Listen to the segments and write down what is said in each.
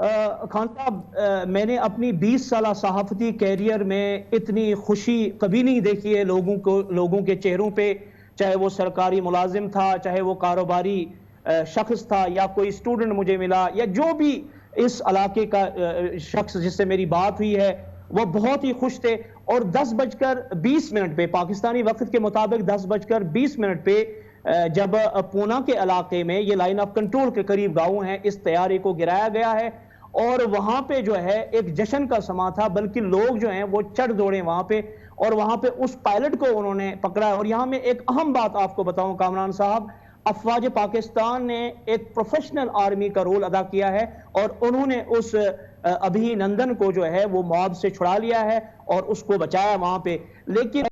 خان صاحب، میں نے اپنی 20 سالہ صحافتی کیریئر میں اتنی خوشی کبھی نہیں دیکھی ہے لوگوں کے چہروں پہ، چاہے وہ سرکاری ملازم تھا، چاہے وہ کاروباری شخص تھا، یا کوئی اسٹوڈنٹ مجھے ملا، یا جو بھی اس علاقے کا شخص جس سے میری بات ہوئی ہے، وہ بہت ہی خوش تھے۔ اور 10:20 پہ پاکستانی وقت کے مطابق 10:20 پہ جب پونا کے علاقے میں یہ لائن آف کنٹرول کے قریب گاؤں ہیں، اس طیارے کو گرایا گیا ہے، اور وہاں پہ جو ہے ایک جشن کا سما تھا، بلکہ لوگ جو ہیں وہ چڑھ دوڑے وہاں پہ، اور وہاں پہ اس پائلٹ کو انہوں نے پکڑا۔ اور یہاں میں ایک اہم بات آپ کو بتاؤں کامران صاحب، افواج پاکستان نے ایک پروفیشنل آرمی کا رول ادا کیا ہے، اور انہوں نے اس ابھی نندن کو جو ہے وہ موب سے چھڑا لیا ہے اور اس کو بچایا وہاں پہ۔ لیکن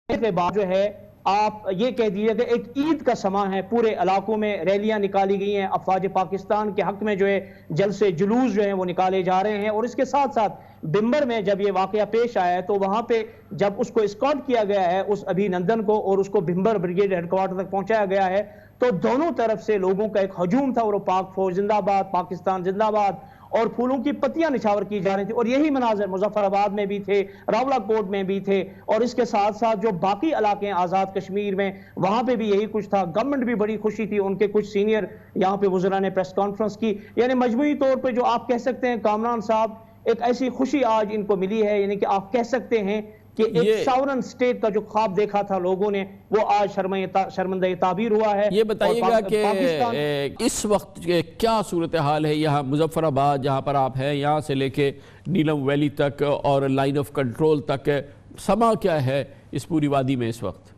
کے بعد جو ہے آپ یہ کہہ دیجئے کہ ایک عید کا سما ہے، پورے علاقوں میں ریلیاں نکالی گئی ہیں، افواج پاکستان کے حق میں جو ہے جلسے جلوس جو ہیں وہ نکالے جا رہے ہیں۔ اور اس کے ساتھ ساتھ بمبر میں جب یہ واقعہ پیش آیا ہے تو وہاں پہ جب اس کو اسکارٹ کیا گیا ہے اس ابھی نندن کو، اور اس کو بمبر بریگیڈ ہیڈ کوارٹر تک پہنچایا گیا ہے، تو دونوں طرف سے لوگوں کا ایک ہجوم تھا، اور وہ پاک فوج زندہ باد، پاکستان زندہ باد، اور پھولوں کی پتیاں نچھاور کی جا رہی تھی۔ اور یہی مناظر مظفر آباد میں بھی تھے، راولہ کوٹ میں بھی تھے، اور اس کے ساتھ ساتھ جو باقی علاقے ہیں آزاد کشمیر میں، وہاں پہ بھی یہی کچھ تھا۔ گورنمنٹ بھی بڑی خوشی تھی، ان کے کچھ سینئر یہاں پہ وزراء نے پریس کانفرنس کی۔ یعنی مجموعی طور پہ جو آپ کہہ سکتے ہیں کامران صاحب، ایک ایسی خوشی آج ان کو ملی ہے، یعنی کہ آپ کہہ سکتے ہیں کہ ایک ساورن سٹیٹ کا جو خواب دیکھا تھا لوگوں نے، وہ آج شرمندہ تعبیر ہوا ہے۔ یہ بتائیے گا کہ اس وقت کیا صورتحال ہے یہاں مظفر آباد جہاں پر آپ ہیں، یہاں سے لے کے نیلم ویلی تک اور لائن آف کنٹرول تک سما کیا ہے اس پوری وادی میں اس وقت؟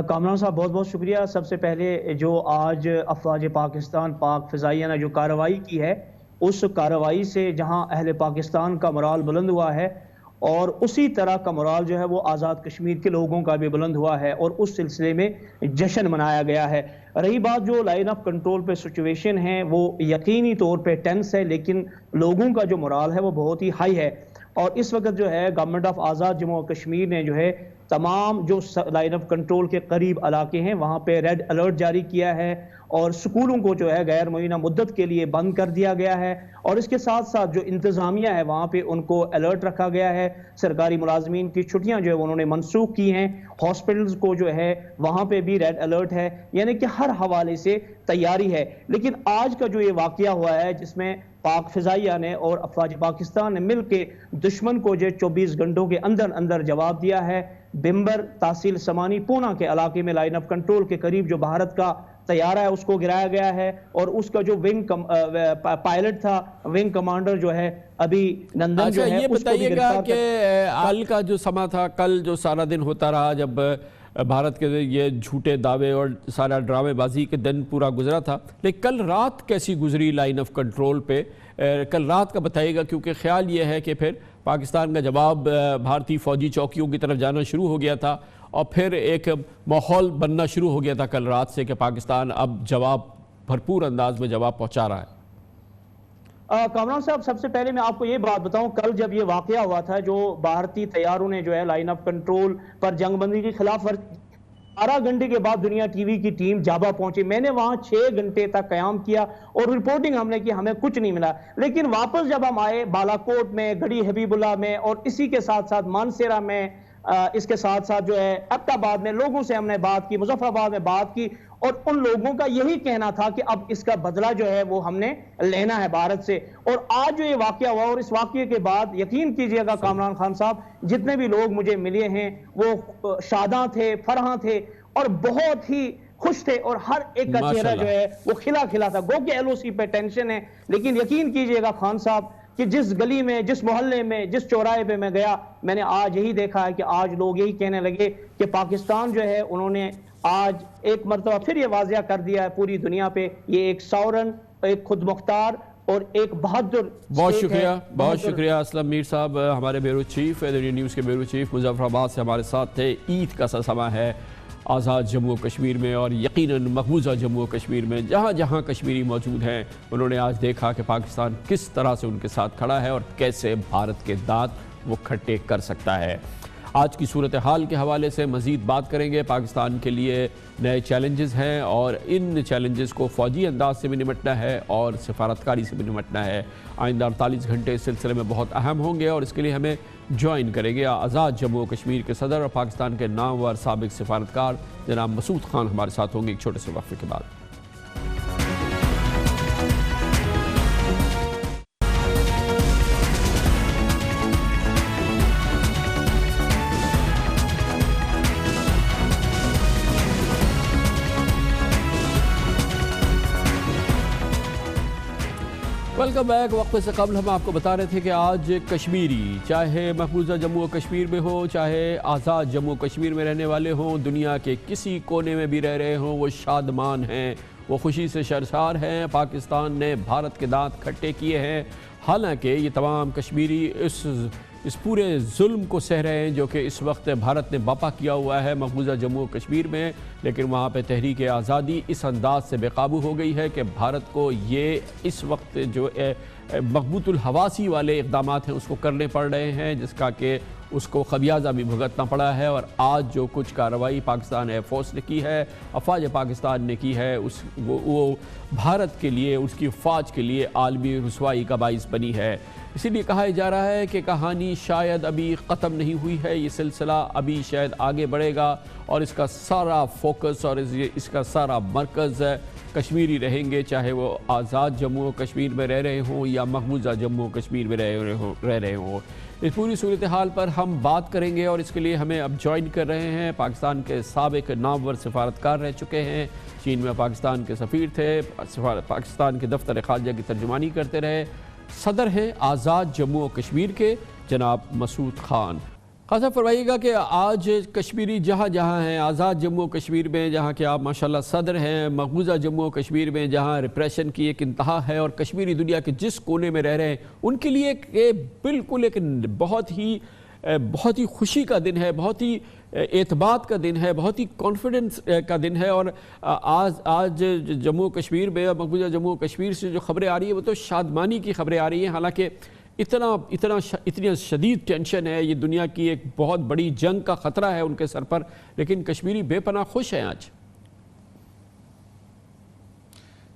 کامران صاحب بہت بہت شکریہ۔ سب سے پہلے جو آج افواج پاکستان پاک فضائیہ نے جو کارروائی کی ہے، اس کارروائی سے جہاں اہل پاکستان کا مرال بلند ہوا ہے، اور اسی طرح کا مرال جو ہے وہ آزاد کشمیر کے لوگوں کا بھی بلند ہوا ہے، اور اس سلسلے میں جشن منایا گیا ہے۔ رہی بات جو لائن آف کنٹرول پہ سچویشن ہے، وہ یقینی طور پہ ٹینس ہے، لیکن لوگوں کا جو مرال ہے وہ بہت ہی ہائی ہے۔ اور اس وقت جو ہے گورنمنٹ آف آزاد جموں و کشمیر نے جو ہے تمام جو لائن آف کنٹرول کے قریب علاقے ہیں وہاں پہ ریڈ الرٹ جاری کیا ہے، اور سکولوں کو جو ہے غیر معینہ مدت کے لیے بند کر دیا گیا ہے، اور اس کے ساتھ ساتھ جو انتظامیہ ہے وہاں پہ ان کو الرٹ رکھا گیا ہے۔ سرکاری ملازمین کی چھٹیاں جو ہے انہوں نے منسوخ کی ہیں، ہاسپٹلز کو جو ہے وہاں پہ بھی ریڈ الرٹ ہے، یعنی کہ ہر حوالے سے تیاری ہے۔ لیکن آج کا جو یہ واقعہ ہوا ہے جس میں پاک فضائیہ نے اور افواج پاکستان نے مل کے دشمن کو جو 24 گھنٹوں کے اندر جواب دیا ہے، بمبر تحصیل سمانی پونا کے علاقے میں لائن آف کنٹرول کے قریب جو بھارت کا طیارہ ہے اس کو گرایا گیا ہے، اور اس کا جو ونگ پائلٹ تھا، ونگ کمانڈر جو ہے ابھی نندن جو ہے، یہ بتائیے گا کہ کل کا جو سما تھا، کل جو سارا دن ہوتا رہا جب بھارت کے یہ جھوٹے دعوے اور سارا ڈرامے بازی کے دن پورا گزرا تھا، لیکن کل رات کیسی گزری لائن آف کنٹرول پہ؟ کل رات کا بتائیے گا، کیونکہ خیال یہ ہے کہ پھر پاکستان کا جواب بھارتی فوجی چوکیوں کی طرف جانا شروع ہو گیا تھا، اور پھر ایک ماحول بننا شروع ہو گیا تھا کل رات سے کہ پاکستان اب جواب بھرپور انداز میں جواب پہنچا رہا ہے۔ کامران صاحب سب سے پہلے میں آپ کو یہ بات بتاؤں، کل جب یہ واقعہ ہوا تھا جو بھارتی طیاروں نے جو ہے لائن آف کنٹرول پر جنگ بندی کی خلاف ورزی، 12 گھنٹے کے بعد دنیا ٹی وی کی ٹیم جابا پہنچی۔ میں نے وہاں 6 گھنٹے تک قیام کیا اور رپورٹنگ ہم نے کی، ہمیں کچھ نہیں ملا۔ لیکن واپس جب ہم آئے بالا کوٹ میں، گڑھی حبیب اللہ میں، اور اسی کے ساتھ ساتھ مانسیرہ میں، اس کے ساتھ ساتھ جو ہے ایبٹ آباد میں لوگوں سے ہم نے بات کی، مظفر آباد میں بات کی، اور ان لوگوں کا یہی کہنا تھا کہ اب اس کا بدلہ جو ہے وہ ہم نے لینا ہے بھارت سے۔ اور آج جو یہ واقعہ ہوا، اور اس واقعے کے بعد یقین کیجئے گا کامران خان صاحب، جتنے بھی لوگ مجھے ملے ہیں وہ شاداں تھے، فرحاں تھے، اور بہت ہی خوش تھے، اور ہر ایک کا چہرہ جو ہے وہ کھلا کھلا تھا۔ گو کہ ایل او سی پہ ٹینشن ہے، لیکن یقین کیجئے گا خان صاحب کہ جس گلی میں، جس محلے میں، جس چوراہے پہ میں گیا، میں نے آج یہی دیکھا ہے کہ آج لوگ یہی کہنے لگے کہ پاکستان جو ہے انہوں نے آج ایک مرتبہ پھر یہ واضح کر دیا ہے پوری دنیا پہ، یہ ایک ساورن، ایک خود مختار اور ایک بہادر۔ بہت شکریہ اسلم میر صاحب، ہمارے بیورو چیف، دنیا نیوز کے بیورو چیف مظفر آباد سے ہمارے ساتھ تھے۔ عید کا سما ہے آزاد جموں و کشمیر میں، اور یقیناً مقبوضہ جموں و کشمیر میں جہاں جہاں کشمیری موجود ہیں، انہوں نے آج دیکھا کہ پاکستان کس طرح سے ان کے ساتھ کھڑا ہے اور کیسے بھارت کے دانت وہ کھٹے کر سکتا ہے۔ آج کی صورتحال کے حوالے سے مزید بات کریں گے۔ پاکستان کے لیے نئے چیلنجز ہیں اور ان چیلنجز کو فوجی انداز سے بھی نمٹنا ہے اور سفارتکاری سے بھی نمٹنا ہے۔ آئندہ 48 گھنٹے اس سلسلے میں بہت اہم ہوں گے اور اس کے لیے ہمیں جوائن کریں گے آزاد جموں و کشمیر کے صدر اور پاکستان کے نامور سابق سفارتکار جناب مسعود خان ہمارے ساتھ ہوں گے ایک چھوٹے سے وقفے کے بعد۔ Welcome back. وقفے سے قبل ہم آپ کو بتا رہے تھے کہ آج کشمیری، چاہے محفوظہ جموں و کشمیر میں ہو، چاہے آزاد جموں و کشمیر میں رہنے والے ہوں، دنیا کے کسی کونے میں بھی رہ رہے ہوں، وہ شادمان ہیں، وہ خوشی سے سرشار ہیں۔ پاکستان نے بھارت کے دانت کھٹے کیے ہیں، حالانکہ یہ تمام کشمیری اس پورے ظلم کو سہ رہے ہیں جو کہ اس وقت بھارت نے باپا کیا ہوا ہے محفوظہ جموں و کشمیر میں، لیکن وہاں پہ تحریک آزادی اس انداز سے بے قابو ہو گئی ہے کہ بھارت کو یہ اس وقت جو مقبوط الحواسی والے اقدامات ہیں اس کو کرنے پڑ رہے ہیں، جس کا کہ اس کو خمیازہ بھی بھگتنا پڑا ہے۔ اور آج جو کچھ کارروائی پاکستان ایئر فورس نے کی ہے، افواج پاکستان نے کی ہے، وہ بھارت کے لیے، اس کی فوج کے لیے عالمی رسوائی کا باعث بنی ہے۔ اسی لیے کہا جا رہا ہے کہ کہانی شاید ابھی ختم نہیں ہوئی ہے، یہ سلسلہ ابھی شاید آگے بڑھے گا اور اس کا سارا فوکس اور اس کا سارا مرکز کشمیری رہیں گے، چاہے وہ آزاد جموں و کشمیر میں رہ رہے ہوں یا محفوظہ جموں و کشمیر میں رہ رہے ہوں۔ اس پوری صورتحال پر ہم بات کریں گے اور اس کے لیے ہمیں اب جوائن کر رہے ہیں پاکستان کے سابق نامور سفارتکار رہ چکے ہیں، چین میں پاکستان کے سفیر تھے، پاکستان کے دفتر خارجہ کی ترجمانی کرتے رہے، صدر ہیں آزاد جموں و کشمیر کے جناب مسعود خان۔ خان صاحب فرمائیے گا کہ آج کشمیری جہاں جہاں ہیں، آزاد جموں و کشمیر میں جہاں کہ آپ ماشاءاللہ صدر ہیں، محفوظہ جموں و کشمیر میں جہاں ریپریشن کی ایک انتہا ہے اور کشمیری دنیا کے جس کونے میں رہ رہے ہیں ان کے لیے بالکل ایک بہت ہی خوشی کا دن ہے، بہت ہی اعتماد کا دن ہے، بہت ہی کانفیڈنس کا دن ہے۔ اور آج جموں و کشمیر میں محفوظہ جموں و کشمیر سے جو خبریں آ رہی ہیں وہ تو شادمانی کی خبریں آ رہی ہیں، حالانکہ اتنی شدید ٹینشن ہے، یہ دنیا کی ایک بہت بڑی جنگ کا خطرہ ہے ان کے سر پر، لیکن کشمیری بے پناہ خوش ہیں آج۔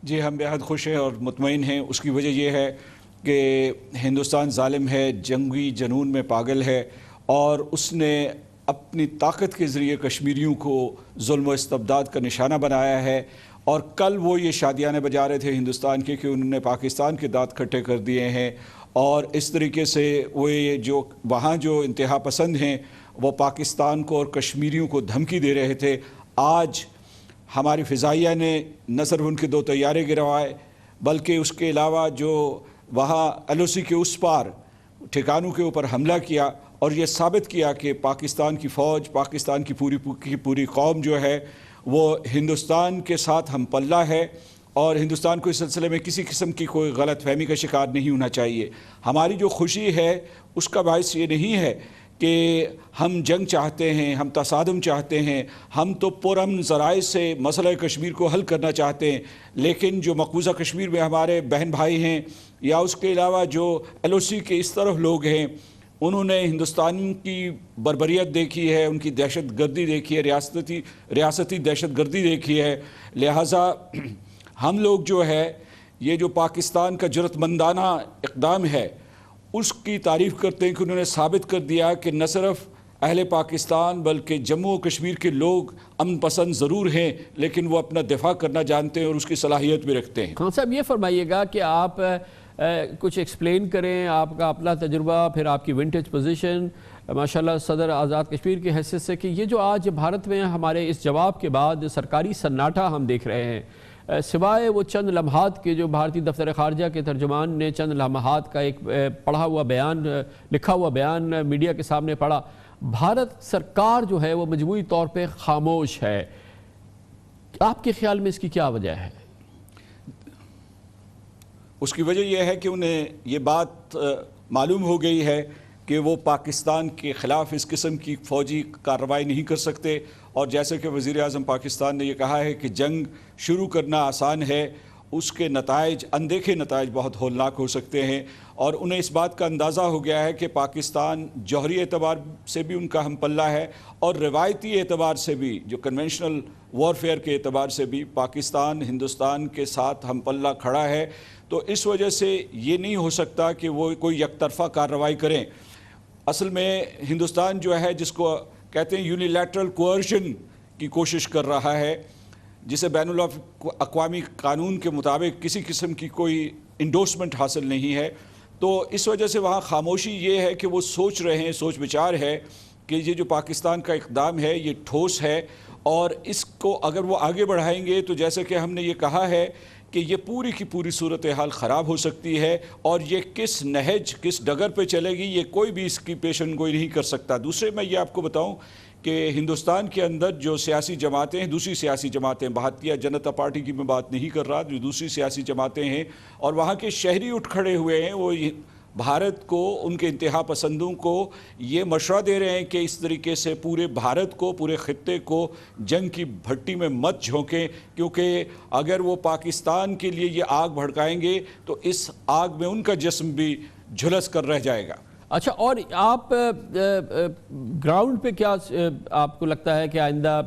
جی ہم بہت خوش ہیں اور مطمئن ہیں۔ اس کی وجہ یہ ہے کہ ہندوستان ظالم ہے، جنگی جنون میں پاگل ہے اور اس نے اپنی طاقت کے ذریعے کشمیریوں کو ظلم و استبداد کا نشانہ بنایا ہے۔ اور کل وہ یہ شادیانے بجا رہے تھے ہندوستان کے کہ انہوں نے پاکستان کے دانت کھٹے کر دیے ہیں، اور اس طریقے سے وہ جو وہاں جو انتہا پسند ہیں وہ پاکستان کو اور کشمیریوں کو دھمکی دے رہے تھے۔ آج ہماری فضائیہ نے نہ صرف ان کے 2 طیارے گروائے بلکہ اس کے علاوہ جو وہاں LOC کے اس پار ٹھکانوں کے اوپر حملہ کیا اور یہ ثابت کیا کہ پاکستان کی فوج، پاکستان کی پوری قوم جو ہے وہ ہندوستان کے ساتھ ہم پلہ ہے اور ہندوستان کو اس سلسلے میں کسی قسم کی کوئی غلط فہمی کا شکار نہیں ہونا چاہیے۔ ہماری جو خوشی ہے اس کا باعث یہ نہیں ہے کہ ہم جنگ چاہتے ہیں، ہم تصادم چاہتے ہیں، ہم تو پرامن ذرائع سے مسئلہ کشمیر کو حل کرنا چاہتے ہیں، لیکن جو مقبوضہ کشمیر میں ہمارے بہن بھائی ہیں یا اس کے علاوہ جو LOC کے اس طرف لوگ ہیں، انہوں نے ہندوستان کی بربریت دیکھی ہے، ان کی دہشت گردی دیکھی ہے، ریاستی دہشت گردی دیکھی ہے، لہٰذا ہم لوگ جو ہے یہ جو پاکستان کا جرأت مندانہ اقدام ہے اس کی تعریف کرتے ہیں کہ انہوں نے ثابت کر دیا کہ نہ صرف اہل پاکستان بلکہ جموں و کشمیر کے لوگ امن پسند ضرور ہیں لیکن وہ اپنا دفاع کرنا جانتے ہیں اور اس کی صلاحیت بھی رکھتے ہیں۔ خان صاحب یہ فرمائیے گا کہ آپ کچھ ایکسپلین کریں آپ کا اپنا تجربہ، پھر آپ کی ونٹیج پوزیشن ماشاءاللہ صدر آزاد کشمیر کی حیثیت سے، کہ یہ جو آج بھارت میں ہمارے اس جواب کے بعد سرکاری سناٹا ہم دیکھ رہے ہیں، سوائے وہ چند لمحات کے جو بھارتی دفتر خارجہ کے ترجمان نے چند لمحات کا ایک پڑھا ہوا بیان، لکھا ہوا بیان میڈیا کے سامنے پڑھا، بھارت سرکار جو ہے وہ مجموعی طور پہ خاموش ہے۔ آپ کے خیال میں اس کی کیا وجہ ہے؟ اس کی وجہ یہ ہے کہ انہیں یہ بات معلوم ہو گئی ہے کہ وہ پاکستان کے خلاف اس قسم کی فوجی کارروائی نہیں کر سکتے، اور جیسے کہ وزیر اعظم پاکستان نے یہ کہا ہے کہ جنگ شروع کرنا آسان ہے اس کے نتائج اندیکھے نتائج بہت ہولناک ہو سکتے ہیں، اور انہیں اس بات کا اندازہ ہو گیا ہے کہ پاکستان جوہری اعتبار سے بھی ان کا ہم پلہ ہے اور روایتی اعتبار سے بھی، جو کنونشنل وارفیئر کے اعتبار سے بھی پاکستان ہندوستان کے ساتھ ہم پلہ کھڑا ہے۔ تو اس وجہ سے یہ نہیں ہو سکتا کہ وہ کوئی یک طرفہ کارروائی کریں۔ اصل میں ہندوستان جو ہے، جس کو کہتے ہیں یونیلیٹرل کوئرشن کی کوشش کر رہا ہے، جسے بین الاقوامی قانون کے مطابق کسی قسم کی کوئی انڈورسمنٹ حاصل نہیں ہے، تو اس وجہ سے وہاں خاموشی یہ ہے کہ وہ سوچ رہے ہیں، سوچ بچار ہے کہ یہ جو پاکستان کا اقدام ہے یہ ٹھوس ہے، اور اس کو اگر وہ آگے بڑھائیں گے تو جیسے کہ ہم نے یہ کہا ہے کہ یہ پوری کی پوری صورتحال خراب ہو سکتی ہے، اور یہ کس نہج کس ڈگر پہ چلے گی یہ کوئی بھی اس کی پیشن گوئی نہیں کر سکتا۔ دوسرے میں یہ آپ کو بتاؤں کہ ہندوستان کے اندر جو سیاسی جماعتیں ہیں، دوسری سیاسی جماعتیں، بھارتیہ جنتا پارٹی کی میں بات نہیں کر رہا، جو دوسری سیاسی جماعتیں ہیں اور وہاں کے شہری اٹھ کھڑے ہوئے ہیں، وہ بھارت کو، ان کے انتہا پسندوں کو یہ مشورہ دے رہے ہیں کہ اس طریقے سے پورے بھارت کو، پورے خطے کو جنگ کی بھٹی میں مت جھونکیں، کیونکہ اگر وہ پاکستان کے لیے یہ آگ بھڑکائیں گے تو اس آگ میں ان کا جسم بھی جھلس کر رہ جائے گا۔ اچھا، اور آپ گراؤنڈ پہ کیا آپ کو لگتا ہے کہ آئندہ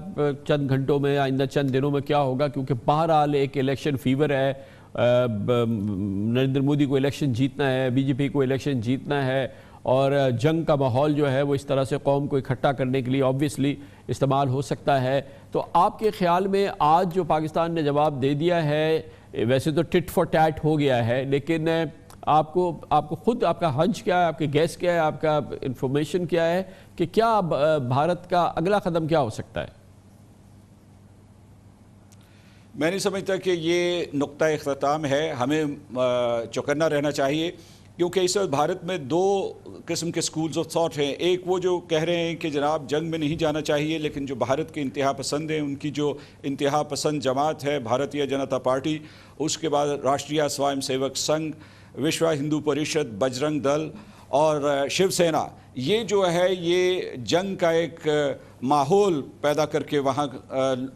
چند گھنٹوں میں، آئندہ چند دنوں میں کیا ہوگا؟ کیونکہ بہرحال ایک الیکشن فیور ہے، نریندر مودی کو الیکشن جیتنا ہے، بی جے پی کو الیکشن جیتنا ہے، اور جنگ کا ماحول جو ہے وہ اس طرح سے قوم کو اکٹھا کرنے کے لیے آبویسلی استعمال ہو سکتا ہے۔ تو آپ کے خیال میں آج جو پاکستان نے جواب دے دیا ہے، ویسے تو ٹٹ فار ٹیٹ ہو گیا ہے، لیکن آپ کو خود آپ کا ہنچ کیا ہے، آپ کی گیس کیا ہے، آپ کا انفارمیشن کیا ہے کہ کیا بھارت کا اگلا قدم کیا ہو سکتا ہے؟ میں نہیں سمجھتا کہ یہ نقطہ اختتام ہے، ہمیں چوکنا رہنا چاہیے، کیونکہ اس وقت بھارت میں دو قسم کے سکولز آف تھاٹ ہیں۔ ایک وہ جو کہہ رہے ہیں کہ جناب جنگ میں نہیں جانا چاہیے، لیکن جو بھارت کے انتہا پسند ہیں، ان کی جو انتہا پسند جماعت ہے بھارتیہ جنتا پارٹی، اس کے بعد راشٹریہ سوائم سیوک سنگھ، وشوا ہندو پریشد، بجرنگ دل اور شیو سینا، یہ جو ہے یہ جنگ کا ایک ماحول پیدا کر کے وہاں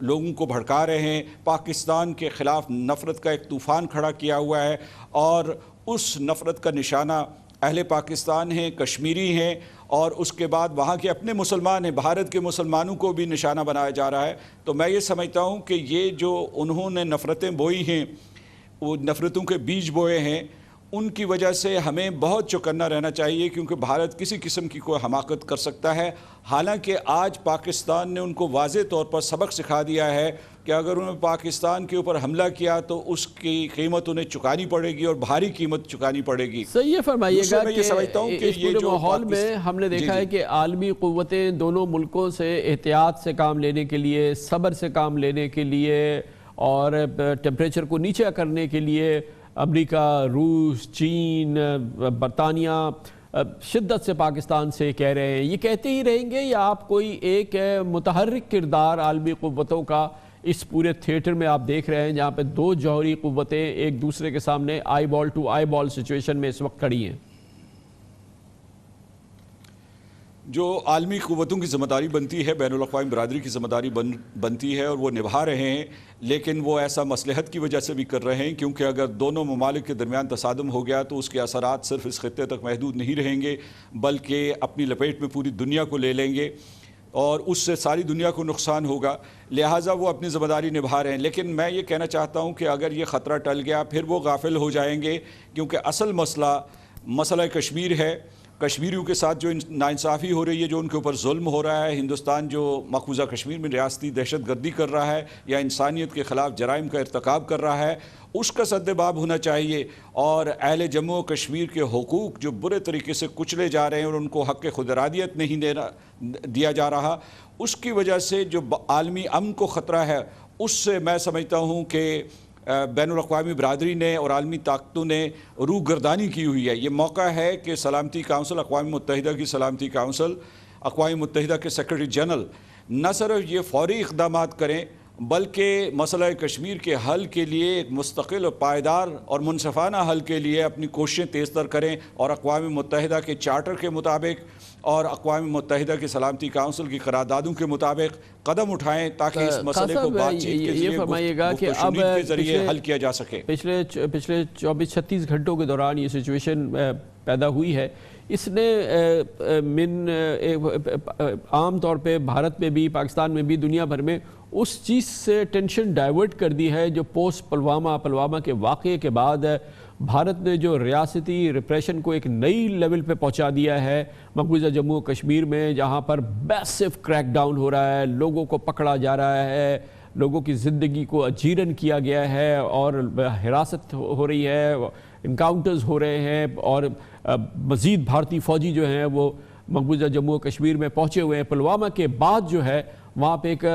لوگوں کو بھڑکا رہے ہیں، پاکستان کے خلاف نفرت کا ایک طوفان کھڑا کیا ہوا ہے، اور اس نفرت کا نشانہ اہل پاکستان ہیں، کشمیری ہیں، اور اس کے بعد وہاں کے اپنے مسلمان ہیں، بھارت کے مسلمانوں کو بھی نشانہ بنایا جا رہا ہے۔ تو میں یہ سمجھتا ہوں کہ یہ جو انہوں نے نفرتیں بوئی ہیں، وہ نفرتوں کے بیج بوئے ہیں، ان کی وجہ سے ہمیں بہت چوکنا رہنا چاہیے، کیونکہ بھارت کسی قسم کی کوئی حماقت کر سکتا ہے۔ حالانکہ آج پاکستان نے ان کو واضح طور پر سبق سکھا دیا ہے کہ اگر انہوں نے پاکستان کے اوپر حملہ کیا تو اس کی قیمت انہیں چکانی پڑے گی، اور بھاری قیمت چکانی پڑے گی۔ صحیح ہے، فرمائیے گا کہ اس پورے ماحول میں ہم نے دیکھا ہے کہ عالمی قوتیں دونوں ملکوں سے احتیاط سے کام لینے کے لیے، صبر سے کام لینے کے لیے، اور ٹیمپریچر کو نیچے کرنے کے لیے امریکہ، روس، چین، برطانیہ شدت سے پاکستان سے کہہ رہے ہیں۔ یہ کہتے ہی رہیں گے، یا آپ کوئی ایک متحرک کردار عالمی قوتوں کا اس پورے تھیٹر میں آپ دیکھ رہے ہیں، جہاں پہ دو جوہری قوتیں ایک دوسرے کے سامنے آئی بال ٹو آئی بال سچویشن میں اس وقت کھڑی ہیں؟ جو عالمی قوتوں کی ذمہ داری بنتی ہے، بین الاقوامی برادری کی ذمہ داری بنتی ہے، اور وہ نبھا رہے ہیں، لیکن وہ ایسا مصلحت کی وجہ سے بھی کر رہے ہیں، کیونکہ اگر دونوں ممالک کے درمیان تصادم ہو گیا تو اس کے اثرات صرف اس خطے تک محدود نہیں رہیں گے، بلکہ اپنی لپیٹ میں پوری دنیا کو لے لیں گے، اور اس سے ساری دنیا کو نقصان ہوگا۔ لہٰذا وہ اپنی ذمہ داری نبھا رہے ہیں، لیکن میں یہ کہنا چاہتا ہوں کہ اگر یہ خطرہ ٹل گیا پھر وہ غافل ہو جائیں گے، کیونکہ اصل مسئلہ کشمیر ہے۔ کشمیریوں کے ساتھ جو ناانصافی ہو رہی ہے، جو ان کے اوپر ظلم ہو رہا ہے، ہندوستان جو مقبوضہ کشمیر میں ریاستی دہشت گردی کر رہا ہے یا انسانیت کے خلاف جرائم کا ارتکاب کر رہا ہے، اس کا سدباب ہونا چاہیے، اور اہل جموں و کشمیر کے حقوق جو برے طریقے سے کچلے جا رہے ہیں اور ان کو حق خود ارادیت نہیں دیا جا رہا، اس کی وجہ سے جو عالمی امن کو خطرہ ہے، اس سے میں سمجھتا ہوں کہ بین الاقوامی برادری نے اور عالمی طاقتوں نے روح گردانی کی ہوئی ہے۔ یہ موقع ہے کہ سلامتی کونسل، اقوام متحدہ کی سلامتی کونسل، اقوام متحدہ کے سیکرٹری جنرل نہ صرف یہ فوری اقدامات کریں بلکہ مسئلہ کشمیر کے حل کے لیے ایک مستقل اور پائیدار اور منصفانہ حل کے لیے اپنی کوششیں تیز تر کریں اور اقوام متحدہ کے چارٹر کے مطابق اور اقوام متحدہ کے سلامتی کاؤنسل کی قراردادوں کے مطابق قدم اٹھائیں تاکہ اس مسئلے کو بات چیت کے ذریعے گفتگو شنید کے ذریعے حل کیا جا سکے۔ پچھلے 24-36 گھنٹوں کے دوران یہ سچویشن پیدا ہوئی ہے، اس نے عام طور پہ بھارت میں بھی، پاکستان میں بھی، دنیا بھر میں اس چیز سے ٹینشن ڈائیورٹ کر دی ہے جو پوسٹ پلوامہ کے واقعے کے بعد بھارت نے جو ریاستی ریپریشن کو ایک نئی لیول پہ پہنچا دیا ہے مقبوضہ جموں و کشمیر میں، جہاں پر میسو کریک ڈاؤن ہو رہا ہے، لوگوں کو پکڑا جا رہا ہے، لوگوں کی زندگی کو اجیرن کیا گیا ہے اور حراست ہو رہی ہے، انکاؤنٹرز ہو رہے ہیں، اور مزید بھارتی فوجی جو ہیں وہ مقبوضہ جموں و کشمیر میں پہنچے ہوئے ہیں۔ پلوامہ کے بعد جو ہے وہاں پہ ایک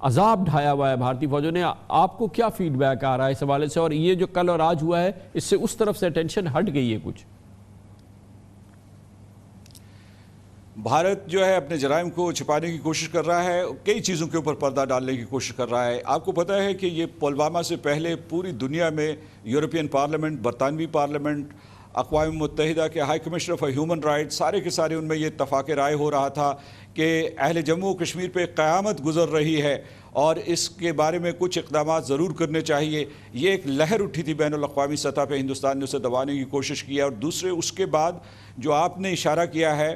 عذاب ڈھایا ہوا ہے بھارتی فوجوں نے۔ آپ کو کیا فیڈ بیک آ رہا ہے اس حوالے سے، اور یہ جو کل اور آج ہوا ہے اس سے اس طرف سے ٹینشن ہٹ گئی ہے کچھ؟ بھارت جو ہے اپنے جرائم کو چھپانے کی کوشش کر رہا ہے، کئی چیزوں کے اوپر پردہ ڈالنے کی کوشش کر رہا ہے۔ آپ کو پتہ ہے کہ یہ پلوامہ سے پہلے پوری دنیا میں یورپین پارلیمنٹ، برطانوی پارلیمنٹ، اقوام متحدہ کے high commissioner for human right, سارے کے سارے ان میں یہ اتفاق رائے ہو رہا تھا کہ اہل جموں و کشمیر پہ قیامت گزر رہی ہے اور اس کے بارے میں کچھ اقدامات ضرور کرنے چاہیے۔ یہ ایک لہر اٹھی تھی بین الاقوامی سطح پہ، ہندوستان نے اسے دبانے کی کوشش کی ہے۔ اور دوسرے اس کے بعد جو آپ نے اشارہ کیا ہے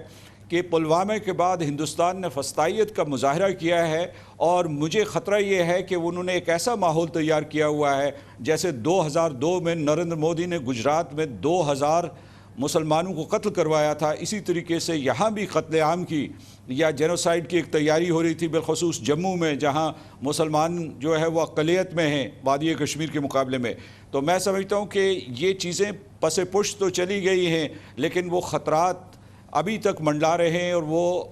کہ پلوامہ کے بعد ہندوستان نے فسطائیت کا مظاہرہ کیا ہے، اور مجھے خطرہ یہ ہے کہ انہوں نے ایک ایسا ماحول تیار کیا ہوا ہے جیسے 2002 میں نریندر مودی نے گجرات میں 2000 مسلمانوں کو قتل کروایا تھا، اسی طریقے سے یہاں بھی قتل عام کی یا جینوسائیڈ کی ایک تیاری ہو رہی تھی، بالخصوص جموں میں جہاں مسلمان جو ہے وہ اقلیت میں ہیں وادی کشمیر کے مقابلے میں۔ تو میں سمجھتا ہوں کہ یہ چیزیں پس پشت تو چلی گئی ہیں، لیکن وہ خطرات ابھی تک منڈلا رہے ہیں اور وہ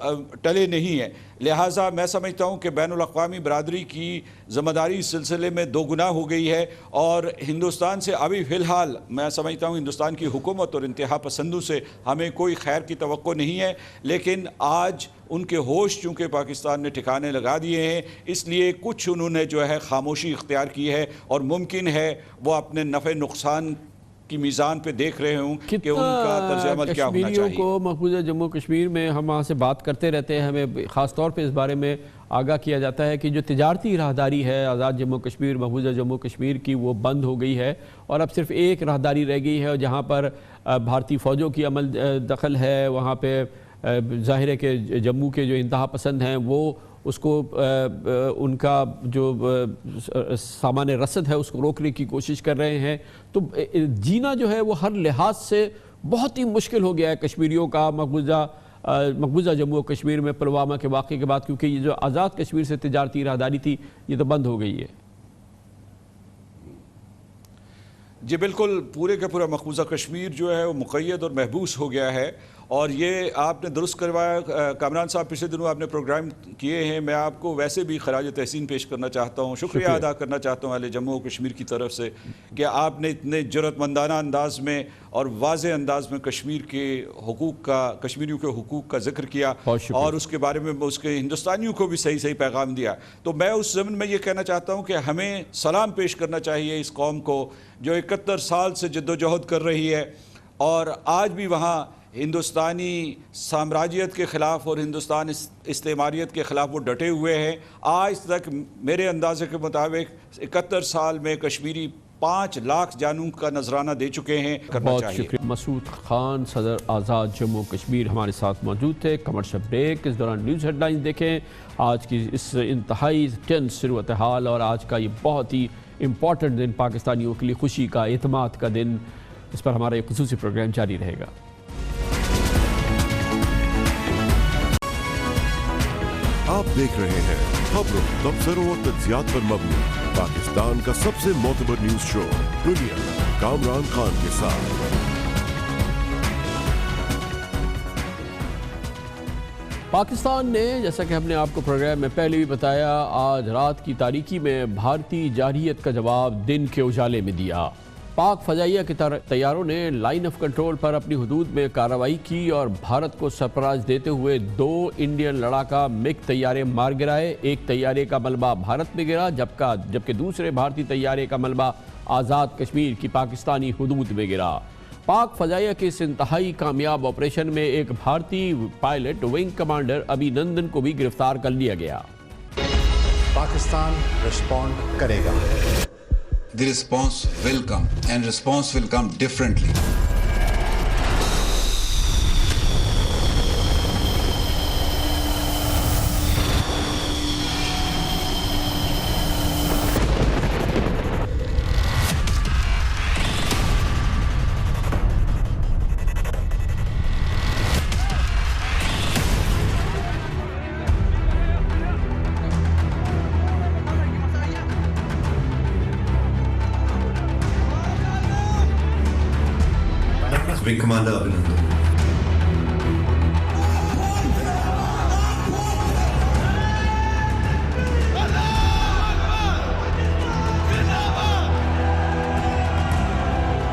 ٹلے نہیں ہیں۔ لہٰذا میں سمجھتا ہوں کہ بین الاقوامی برادری کی ذمہ داری اس سلسلے میں دو گنا ہو گئی ہے، اور ہندوستان سے ابھی فی الحال میں سمجھتا ہوں ہندوستان کی حکومت اور انتہا پسندوں سے ہمیں کوئی خیر کی توقع نہیں ہے، لیکن آج ان کے ہوش چونکہ پاکستان نے ٹھکانے لگا دیے ہیں، اس لیے کچھ انہوں نے جو ہے خاموشی اختیار کی ہے، اور ممکن ہے وہ اپنے نفع نقصان کی میزان پہ دیکھ رہے ہوں کہ ان کا طرز عمل کیا ہونا چاہیے۔ کشمیریوں کو مقبوضہ جموں کشمیر میں ہم وہاں سے بات کرتے رہتے ہیں، ہمیں خاص طور پہ اس بارے میں آگاہ کیا جاتا ہے کہ جو تجارتی راہداری ہے آزاد جموں کشمیر مقبوضہ جموں کشمیر کی، وہ بند ہو گئی ہے، اور اب صرف ایک راہداری رہ گئی ہے جہاں پر بھارتی فوجوں کی عمل دخل ہے۔ وہاں پہ ظاہر ہے کہ جموں کے جو انتہا پسند ہیں وہ اس کو ان کا جو سامان رسد ہے اس کو روکنے کی کوشش کر رہے ہیں۔ تو جینا جو ہے وہ ہر لحاظ سے بہت ہی مشکل ہو گیا ہے کشمیریوں کا مقبوضہ جموں و کشمیر میں پلوامہ کے واقعے کے بعد، کیونکہ یہ جو آزاد کشمیر سے تجارتی راہداری تھی یہ تو بند ہو گئی ہے۔ جی بالکل، پورے کا پورا مقبوضہ کشمیر جو ہے وہ مقید اور محبوس ہو گیا ہے، اور یہ آپ نے درست کروایا کامران صاحب، پچھلے دنوں آپ نے پروگرام کیے ہیں، میں آپ کو ویسے بھی خراج تحسین پیش کرنا چاہتا ہوں، شکریہ ادا کرنا چاہتا ہوں اہل جموں و کشمیر کی طرف سے کہ آپ نے اتنے جرأت مندانہ انداز میں اور واضح انداز میں کشمیر کے حقوق کا، کشمیریوں کے حقوق کا ذکر کیا، اور اس کے بارے میں اس کے ہندوستانیوں کو بھی صحیح پیغام دیا۔ تو میں اس ضمن میں یہ کہنا چاہتا ہوں کہ ہمیں سلام پیش کرنا چاہیے اس قوم کو جو 71 سال سے جد و جہد کر رہی ہے، اور آج بھی وہاں ہندوستانی سامراجیت کے خلاف اور ہندوستان استعماریت کے خلاف وہ ڈٹے ہوئے ہیں۔ آج تک میرے اندازے کے مطابق 71 سال میں کشمیری 5 لاکھ جانوں کا نذرانہ دے چکے ہیں۔ بہت شکریہ۔ مسعود خان، صدر آزاد جموں کشمیر ہمارے ساتھ موجود تھے۔ کمرشل بریک، اس دوران نیوز ہیڈ لائنز دیکھیں۔ آج کی اس انتہائی ٹینس صورتحال اور آج کا یہ بہت ہی امپورٹنٹ دن پاکستانیوں کے لیے، خوشی کا، اعتماد کا دن، اس پر ہمارا ایک خصوصی پروگرام جاری رہے گا۔ آپ دیکھ رہے ہیں خبروں، تبصروں اور تجزیات پر مبنی پاکستان کا سب سے معتبر نیوز شو دنیا، کامران خان کے ساتھ۔ پاکستان نے، جیسا کہ ہم نے آپ کو پروگرام میں پہلے بھی بتایا، آج رات کی تاریکی میں بھارتی جارحیت کا جواب دن کے اجالے میں دیا۔ پاک فضائیہ کے طیاروں نے لائن آف کنٹرول پر اپنی حدود میں کارروائی کی اور بھارت کو سرپرائز دیتے ہوئے 2 انڈین لڑاکا MiG طیارے مار گرائے. ایک طیارے کا ملبہ بھارت میں گرا جبکہ دوسرے بھارتی طیارے کا ملبہ آزاد کشمیر کی پاکستانی حدود میں گرا. پاک فضائیہ کے اس انتہائی کامیاب آپریشن میں ایک بھارتی پائلٹ ونگ کمانڈر ابھی نندن کو بھی گرفتار کر لیا گیا. پاکستان رسپونڈ کرے گا. The response will come, and response will come differently. Wing Commander Abhinandan.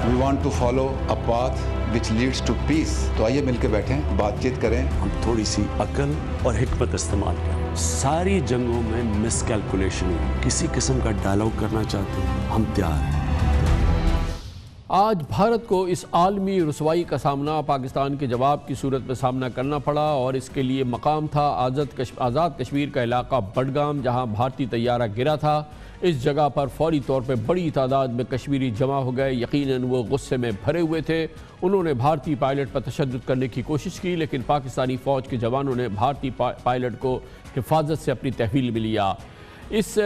We want to follow a path which leads to peace. تو آئیے مل کے بیٹھیں, بات چیت کریں. ہم تھوڑی سی عقل اور حکمت استعمال کریں. ساری جنگوں میں مس کیلکولیشن ہے. کسی قسم کا ڈائلاگ کرنا چاہتے ہیں, ہم تیار ہیں. آج بھارت کو اس عالمی رسوائی کا سامنا پاکستان کے جواب کی صورت میں سامنا کرنا پڑا اور اس کے لیے مقام تھا آزاد کشمیر کا علاقہ بڈگام, جہاں بھارتی طیارہ گرا تھا. اس جگہ پر فوری طور پہ بڑی تعداد میں کشمیری جمع ہو گئے. یقیناً وہ غصے میں بھرے ہوئے تھے. انہوں نے بھارتی پائلٹ پر تشدد کرنے کی کوشش کی, لیکن پاکستانی فوج کے جوانوں نے بھارتی پائلٹ کو حفاظت سے اپنی تحویل میں لیا. اس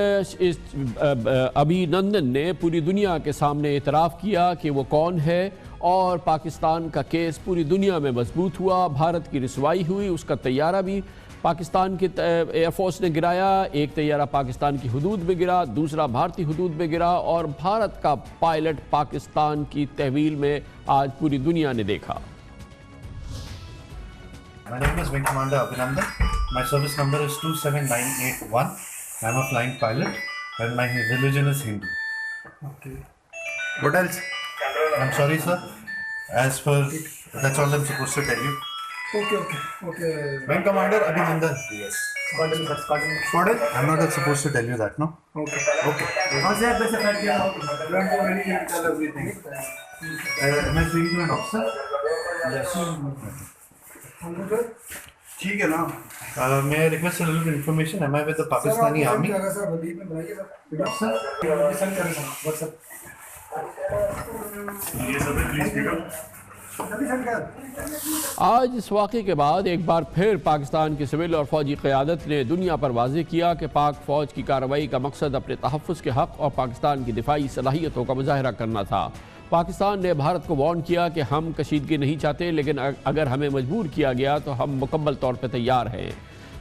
ابھی نندن نے پوری دنیا کے سامنے اعتراف کیا کہ وہ کون ہے اور پاکستان کا کیس پوری دنیا میں مضبوط ہوا. بھارت کی رسوائی ہوئی. اس کا طیارہ بھی پاکستان کی ایئر فورس نے گرایا. ایک طیارہ پاکستان کی حدود میں گرا, دوسرا بھارتی حدود میں گرا, اور بھارت کا پائلٹ پاکستان کی تحویل میں آج پوری دنیا نے دیکھا. My name is Wing Commander Abhinandan. My service number is 27981. I'm a flying pilot and my religion is Hindu. Okay. What else? I'm sorry, sir. As per, that's all I'm supposed to tell you. Okay. Wing Commander Abhinandan. Yes. Pardon? I'm not supposed to tell you that, no? Okay. How's that? Best effect, yeah. Don't go any here, tell everything. Am I speaking to an officer? Yes. ٹھیک ہے نا. میں request related information. Am I with the Pakistani army. آج اس واقعے کے بعد ایک بار پھر پاکستان کی سول اور فوجی قیادت نے دنیا پر واضح کیا کہ پاک فوج کی کارروائی کا مقصد اپنے تحفظ کے حق اور پاکستان کی دفاعی صلاحیتوں کا مظاہرہ کرنا تھا. پاکستان نے بھارت کو وارن کیا کہ ہم کشیدگی نہیں چاہتے, لیکن اگر ہمیں مجبور کیا گیا تو ہم مکمل طور پہ تیار ہیں.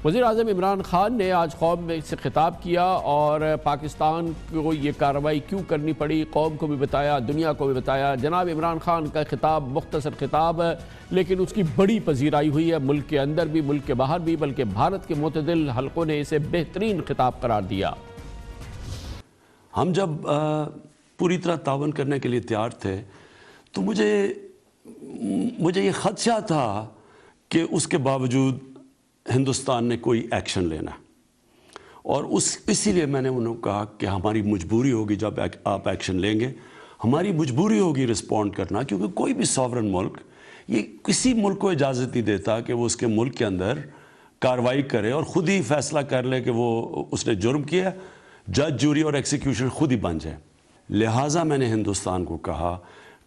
وزیر اعظم عمران خان نے آج قوم میں سے خطاب کیا اور پاکستان کو یہ کارروائی کیوں کرنی پڑی قوم کو بھی بتایا, دنیا کو بھی بتایا. جناب عمران خان کا خطاب مختصر خطاب ہے, لیکن اس کی بڑی پذیرائی ہوئی ہے ملک کے اندر بھی, ملک کے باہر بھی, بلکہ بھارت کے معتدل حلقوں نے اسے بہترین خطاب قرار دیا. ہم جب پوری طرح تعاون کرنے کے لیے تیار تھے تو مجھے یہ خدشہ تھا کہ اس کے باوجود ہندوستان نے کوئی ایکشن لینا, اور اسی لیے میں نے انہوں نے کہا کہ ہماری مجبوری ہوگی جب آپ ایکشن لیں گے, ہماری مجبوری ہوگی رسپونڈ کرنا, کیونکہ کوئی بھی سوورن ملک یہ کسی ملک کو اجازت نہیں دیتا کہ وہ اس کے ملک کے اندر کارروائی کرے اور خود ہی فیصلہ کر لے کہ وہ اس نے جرم کیا, جج جوری اور ایکسیکیوشن خود ہی بن جائے. لہٰذا میں نے ہندوستان کو کہا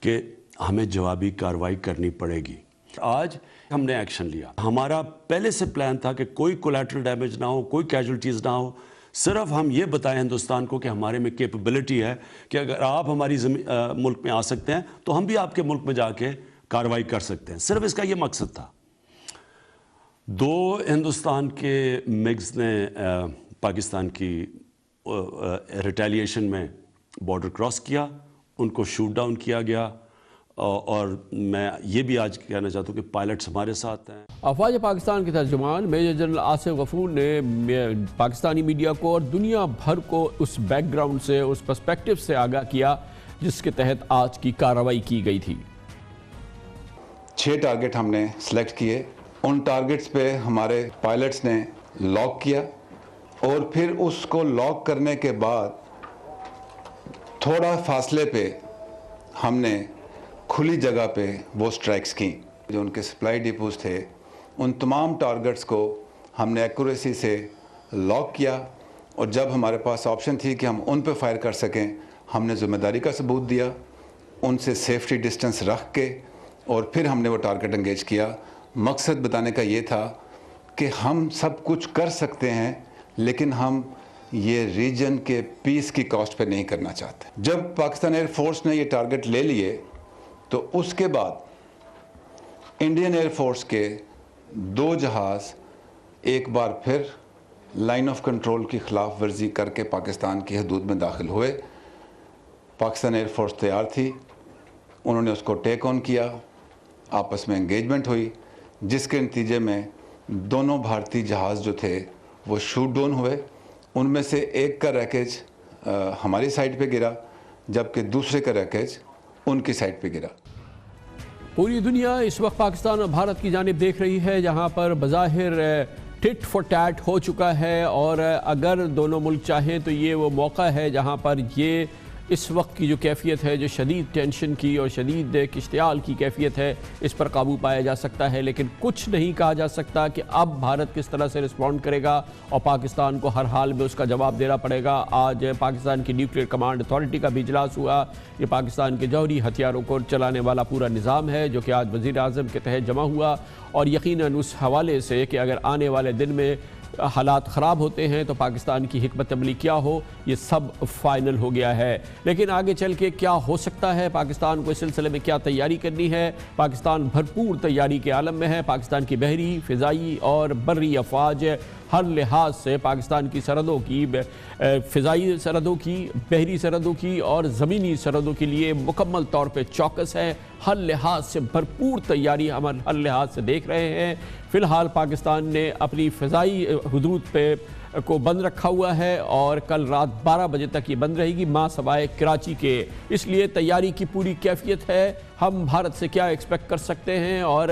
کہ ہمیں جوابی کارروائی کرنی پڑے گی. آج ہم نے ایکشن لیا. ہمارا پہلے سے پلان تھا کہ کوئی کولیٹرل ڈیمیج نہ ہو, کوئی کیجولٹیز نہ ہو. صرف ہم یہ بتائیں ہندوستان کو کہ ہمارے میں کیپیبلٹی ہے کہ اگر آپ ہماری ملک میں آ سکتے ہیں تو ہم بھی آپ کے ملک میں جا کے کارروائی کر سکتے ہیں. صرف اس کا یہ مقصد تھا. 2 ہندوستان کے MiGs نے پاکستان کی ریٹیلیشن میں بارڈر کراس کیا, ان کو شوٹ ڈاؤن کیا گیا, اور میں یہ بھی آج کہنا چاہتا ہوں کہ پائلٹس ہمارے ساتھ ہیں. افواج پاکستان کے ترجمان میجر جنرل آصف غفور نے پاکستانی میڈیا کو اور دنیا بھر کو اس بیک گراؤنڈ سے, اس پرسپیکٹو سے آگاہ کیا جس کے تحت آج کی کارروائی کی گئی تھی۔ 6 ٹارگٹ ہم نے سلیکٹ کیے، ان ٹارگٹس پہ ہمارے پائلٹس نے لاک کیا اور پھر اس کو لاک کرنے کے بعد تھوڑا فاصلے پہ ہم نے کھلی جگہ پہ وہ سٹرائکس کی۔ جو ان کے سپلائی ڈیپوز تھے ان تمام ٹارگٹس کو ہم نے ایکوریسی سے لاک کیا، اور جب ہمارے پاس آپشن تھی کہ ہم ان پہ فائر کر سکیں، ہم نے ذمہ داری کا ثبوت دیا، ان سے سیفٹی ڈسٹنس رکھ کے، اور پھر ہم نے وہ ٹارگٹ انگیج کیا۔ مقصد بتانے کا یہ تھا کہ ہم سب کچھ کر سکتے ہیں، لیکن ہم یہ ریجن کے پیس کی کاسٹ پہ نہیں کرنا چاہتے۔ جب پاکستان ایئر فورس نے یہ ٹارگٹ لے لیے تو اس کے بعد انڈین ایئر فورس کے 2 جہاز ایک بار پھر لائن آف کنٹرول کی خلاف ورزی کر کے پاکستان کی حدود میں داخل ہوئے۔ پاکستان ایئر فورس تیار تھی، انہوں نے اس کو ٹیک آن کیا، آپس میں انگیجمنٹ ہوئی، جس کے نتیجے میں دونوں بھارتی جہاز جو تھے وہ شوٹ ڈاؤن ہوئے۔ ان میں سے ایک کا ریکیج ہماری سائٹ پہ گرا، جبکہ دوسرے کا ریکیج ان کی سائٹ پہ گرا۔ پوری دنیا اس وقت پاکستان اور بھارت کی جانب دیکھ رہی ہے، جہاں پر بظاہر ٹٹ فور ٹیٹ ہو چکا ہے، اور اگر دونوں ملک چاہیں تو یہ وہ موقع ہے جہاں پر یہ اس وقت کی جو کیفیت ہے، جو شدید ٹینشن کی اور شدید اشتعال کی کیفیت ہے، اس پر قابو پایا جا سکتا ہے۔ لیکن کچھ نہیں کہا جا سکتا کہ اب بھارت کس طرح سے رسپونڈ کرے گا، اور پاکستان کو ہر حال میں اس کا جواب دینا پڑے گا۔ آج پاکستان کی نیوکلیئر کمانڈ اتھارٹی کا بھی اجلاس ہوا۔ یہ پاکستان کے جوہری ہتھیاروں کو چلانے والا پورا نظام ہے، جو کہ آج وزیر اعظم کے تحت جمع ہوا، اور یقیناً اس حوالے سے کہ اگر آنے والے دن میں حالات خراب ہوتے ہیں تو پاکستان کی حکمت عملی کیا ہو، یہ سب فائنل ہو گیا ہے۔ لیکن آگے چل کے کیا ہو سکتا ہے، پاکستان کو اس سلسلے میں کیا تیاری کرنی ہے؟ پاکستان بھرپور تیاری کے عالم میں ہے۔ پاکستان کی بحری، فضائی اور بری افواج ہر لحاظ سے پاکستان کی سرحدوں کی، فضائی سرحدوں کی، بحری سرحدوں کی اور زمینی سرحدوں کے لیے مکمل طور پہ چوکس ہے۔ ہر لحاظ سے بھرپور تیاری ہم ہر لحاظ سے دیکھ رہے ہیں۔ فی الحال پاکستان نے اپنی فضائی حدود پہ کو بند رکھا ہوا ہے، اور کل رات 12 بجے تک یہ بند رہے گی، ماں سوائے کراچی کے۔ اس لیے تیاری کی پوری کیفیت ہے۔ ہم بھارت سے کیا ایکسپیکٹ کر سکتے ہیں، اور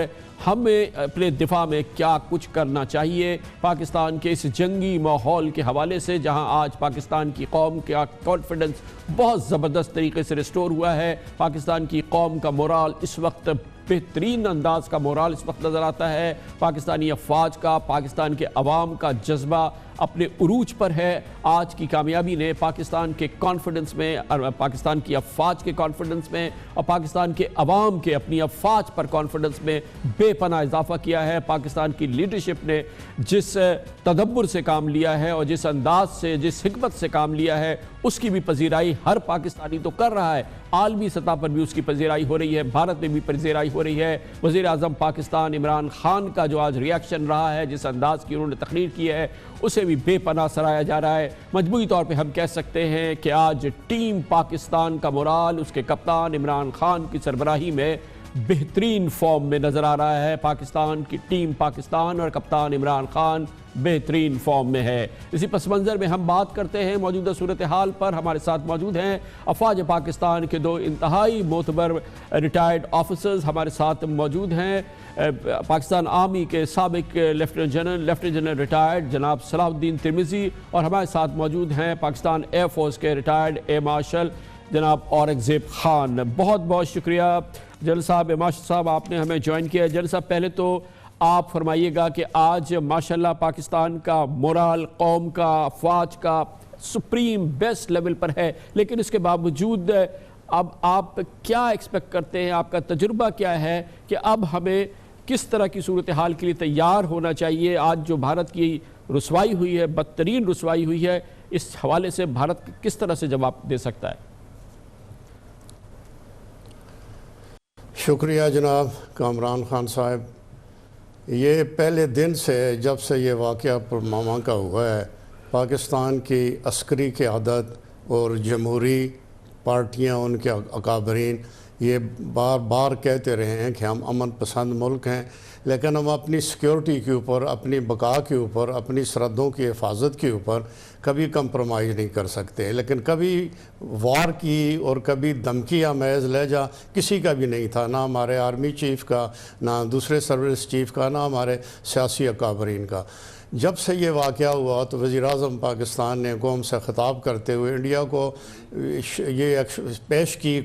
ہمیں اپنے دفاع میں کیا کچھ کرنا چاہیے پاکستان کے اس جنگی ماحول کے حوالے سے، جہاں آج پاکستان کی قوم کا کانفیڈنس بہت زبردست طریقے سے ریسٹور ہوا ہے۔ پاکستان کی قوم کا مورال اس وقت بہترین انداز کا مورال اس وقت نظر آتا ہے۔ پاکستانی افواج کا، پاکستان کے عوام کا جذبہ اپنے عروج پر ہے۔ آج کی کامیابی نے پاکستان کے کانفیڈنس میں، پاکستان کی افواج کے کانفیڈنس میں، اور پاکستان کے عوام کے اپنی افواج پر کانفیڈنس میں بے پناہ اضافہ کیا ہے۔ پاکستان کی لیڈرشپ نے جس تدبر سے کام لیا ہے اور جس انداز سے، جس حکمت سے کام لیا ہے، اس کی بھی پذیرائی ہر پاکستانی تو کر رہا ہے، عالمی سطح پر بھی اس کی پذیرائی ہو رہی ہے، بھارت میں بھی پذیرائی ہو رہی ہے۔ وزیر اعظم پاکستان عمران خان کا جو آج ریاکشن رہا ہے، جس انداز کی انہوں نے تقریر کی ہے، اسے بھی بے پناہ سراہا جا رہا ہے۔ مجموعی طور پہ ہم کہہ سکتے ہیں کہ آج ٹیم پاکستان کا مورال اس کے کپتان عمران خان کی سربراہی میں بہترین فارم میں نظر آ رہا ہے۔ پاکستان کی ٹیم، پاکستان اور کپتان عمران خان بہترین فارم میں ہے۔ اسی پس منظر میں ہم بات کرتے ہیں موجودہ صورتحال پر۔ ہمارے ساتھ موجود ہیں افواج پاکستان کے 2 انتہائی معتبر ریٹائرڈ آفیسرز ہمارے ساتھ موجود ہیں۔ پاکستان آرمی کے سابق لیفٹیننٹ جنرل ریٹائرڈ جناب صلاح الدین ترمذی، اور ہمارے ساتھ موجود ہیں پاکستان ایئر فورس کے ریٹائرڈ ایئر مارشل جناب اورنگزیب خان۔ بہت بہت شکریہ جنرل صاحب، مارشل صاحب، آپ نے ہمیں جوائن کیا۔ جنرل صاحب، پہلے تو آپ فرمائیے گا کہ آج ماشاءاللہ پاکستان کا مورال، قوم کا، افواج کا سپریم بیسٹ لیول پر ہے، لیکن اس کے باوجود اب آپ کیا ایکسپیکٹ کرتے ہیں؟ آپ کا تجربہ کیا ہے کہ اب ہمیں کس طرح کی صورتحال کے لیے تیار ہونا چاہیے؟ آج جو بھارت کی رسوائی ہوئی ہے، بدترین رسوائی ہوئی ہے، اس حوالے سے بھارت کس طرح سے جواب دے سکتا ہے؟ شکریہ جناب کامران خان صاحب۔ یہ پہلے دن سے جب سے یہ واقعہ پرماما کا ہوا ہے، پاکستان کی عسکری قیادت اور جمہوری پارٹیاں، ان کے اکابرین یہ بار بار کہتے رہے ہیں کہ ہم امن پسند ملک ہیں، لیکن ہم اپنی سیکیورٹی کے اوپر، اپنی بقا کے اوپر، اپنی سرحدوں کی حفاظت کے اوپر کبھی کمپرومائز نہیں کر سکتے. لیکن کبھی وار کی اور کبھی دھمکی آمیز لہجہ کسی کا بھی نہیں تھا، نہ ہمارے آرمی چیف کا، نہ دوسرے سروس چیف کا، نہ ہمارے سیاسی اکابرین کا. جب سے یہ واقعہ ہوا تو وزیر اعظم پاکستان نے قوم سے خطاب کرتے ہوئے انڈیا کو یہ پیش کی،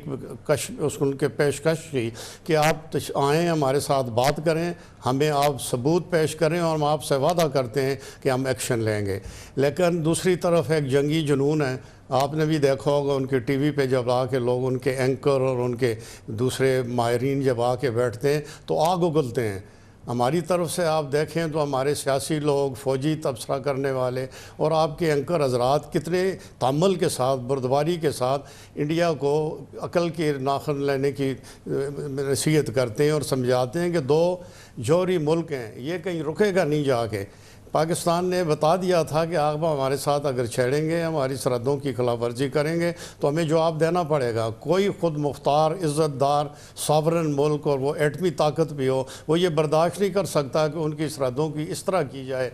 ان کے پیشکش کی کہ آپ آئیں، ہمارے ساتھ بات کریں، ہمیں آپ ثبوت پیش کریں اور ہم آپ سے وعدہ کرتے ہیں کہ ہم ایکشن لیں گے. لیکن دوسری طرف ایک جنگی جنون ہے. آپ نے بھی دیکھا ہوگا ان کے ٹی وی پہ جب آ کے لوگ، ان کے اینکر اور ان کے دوسرے ماہرین جب آ کے بیٹھتے ہیں تو آگ اگلتے ہیں. ہماری طرف سے آپ دیکھیں تو ہمارے سیاسی لوگ، فوجی تبصرہ کرنے والے اور آپ کے اینکر حضرات کتنے تحمل کے ساتھ، بردباری کے ساتھ انڈیا کو عقل کی ناخن لینے کی نصیحت کرتے ہیں اور سمجھاتے ہیں کہ دو جوہری ملک ہیں، یہ کہیں رکے گا نہیں جا کے. پاکستان نے بتا دیا تھا کہ آپ ہمارے ساتھ اگر چھیڑیں گے، ہماری سرحدوں کی خلاف ورزی کریں گے تو ہمیں جواب دینا پڑے گا. کوئی خود مختار، عزت دار، ساورن ملک اور وہ ایٹمی طاقت بھی ہو، وہ یہ برداشت نہیں کر سکتا کہ ان کی سرحدوں کی اس طرح کی جائے،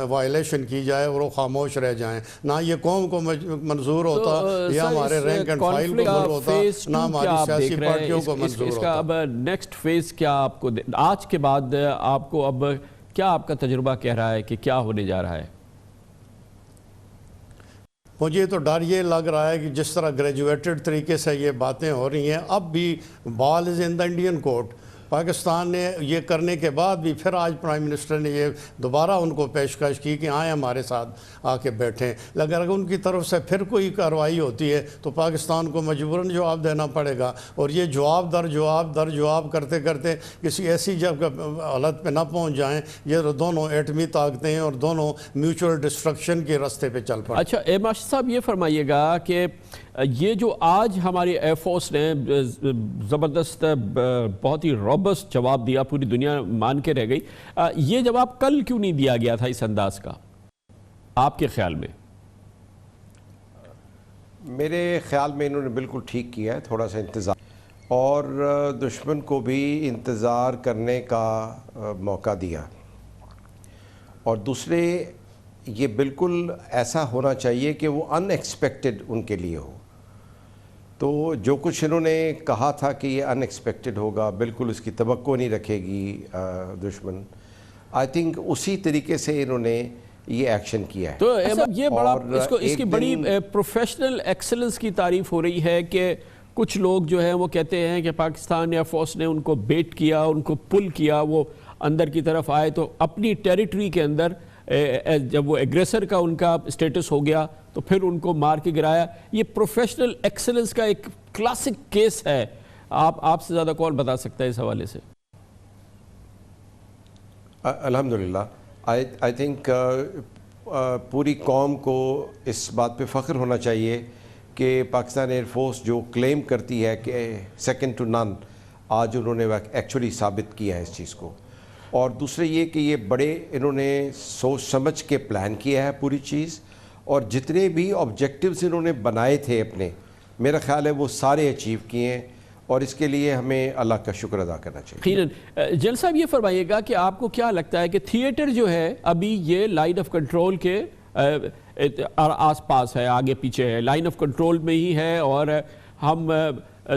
وائلیشن کی جائے اور وہ خاموش رہ جائیں. نہ یہ قوم کو منظور ہوتا، یا ہمارے رینک اینڈ فائل کو منظور ہوتا، نہ ہماری سیاسی پارٹیوں کو منظور ہوتا. اس کا اب نیکسٹ فیز کیا آپ کو آج کے بعد آپ کو اب کیا آپ کا تجربہ کہہ رہا ہے کہ کیا ہونے جا رہا ہے؟ مجھے تو ڈر یہ لگ رہا ہے کہ جس طرح گریجویٹڈ طریقے سے یہ باتیں ہو رہی ہیں، اب بھی بال از ان دا انڈین کورٹ. پاکستان نے یہ کرنے کے بعد بھی پھر آج پرائم منسٹر نے یہ دوبارہ ان کو پیشکش کی کہ آئیں ہمارے ساتھ آ کے بیٹھیں. لیکن اگر ان کی طرف سے پھر کوئی کارروائی ہوتی ہے تو پاکستان کو مجبوراً جواب دینا پڑے گا. اور یہ جواب در جواب کرتے کرتے کسی ایسی حالت پہ نہ پہنچ جائیں یہ دونوں ایٹمی طاقتیں اور دونوں میوچول ڈسٹرکشن کے راستے پہ چل پڑیں. اچھا ماشد صاحب یہ فرمائیے گا کہ یہ جو آج ہماری ایئر فورس نے زبردست بہت ہی روبسٹ جواب دیا، پوری دنیا مان کے رہ گئی، یہ جواب کل کیوں نہیں دیا گیا تھا اس انداز کا آپ کے خیال میں؟ میرے خیال میں انہوں نے بالکل ٹھیک کیا ہے، تھوڑا سا انتظار اور دشمن کو بھی انتظار کرنے کا موقع دیا. اور دوسرے یہ بالکل ایسا ہونا چاہیے کہ وہ ان ایکسپیکٹڈ ان کے لیے ہو. تو جو کچھ انہوں نے کہا تھا کہ یہ ان ایکسپیکٹڈ ہوگا، بالکل اس کی توقع نہیں رکھے گی دشمن، آئی تھنک اسی طریقے سے انہوں نے یہ ایکشن کیا ہے. تو یہ بڑا اس کی بڑی پروفیشنل ایکسلنس کی تعریف ہو رہی ہے کہ کچھ لوگ جو ہیں وہ کہتے ہیں کہ پاکستان ایئر فورس نے ان کو بیٹ کیا، ان کو پل کیا، وہ اندر کی طرف آئے تو اپنی ٹیریٹری کے اندر جب وہ ایگریسر کا ان کا سٹیٹس ہو گیا تو پھر ان کو مار کے گرایا. یہ پروفیشنل ایکسلنس کا ایک کلاسک کیس ہے. آپ سے زیادہ کون بتا سکتا ہے اس حوالے سے؟ الحمدللہ آئی تھنک پوری قوم کو اس بات پہ فخر ہونا چاہیے کہ پاکستان ایئر فورس جو کلیم کرتی ہے کہ سیکنڈ ٹو نن، آج انہوں نے ایکچولی ثابت کیا ہے اس چیز کو. اور دوسرے یہ کہ یہ بڑے انہوں نے سوچ سمجھ کے پلان کیا ہے پوری چیز، اور جتنے بھی آبجیکٹیوز انہوں نے بنائے تھے اپنے، میرا خیال ہے وہ سارے اچیو کیے ہیں، اور اس کے لیے ہمیں اللہ کا شکر ادا کرنا چاہیے. جل صاحب یہ فرمائیے گا کہ آپ کو کیا لگتا ہے کہ تھیٹر جو ہے ابھی یہ لائن آف کنٹرول کے آس پاس ہے، آگے پیچھے ہے، لائن آف کنٹرول میں ہی ہے، اور ہم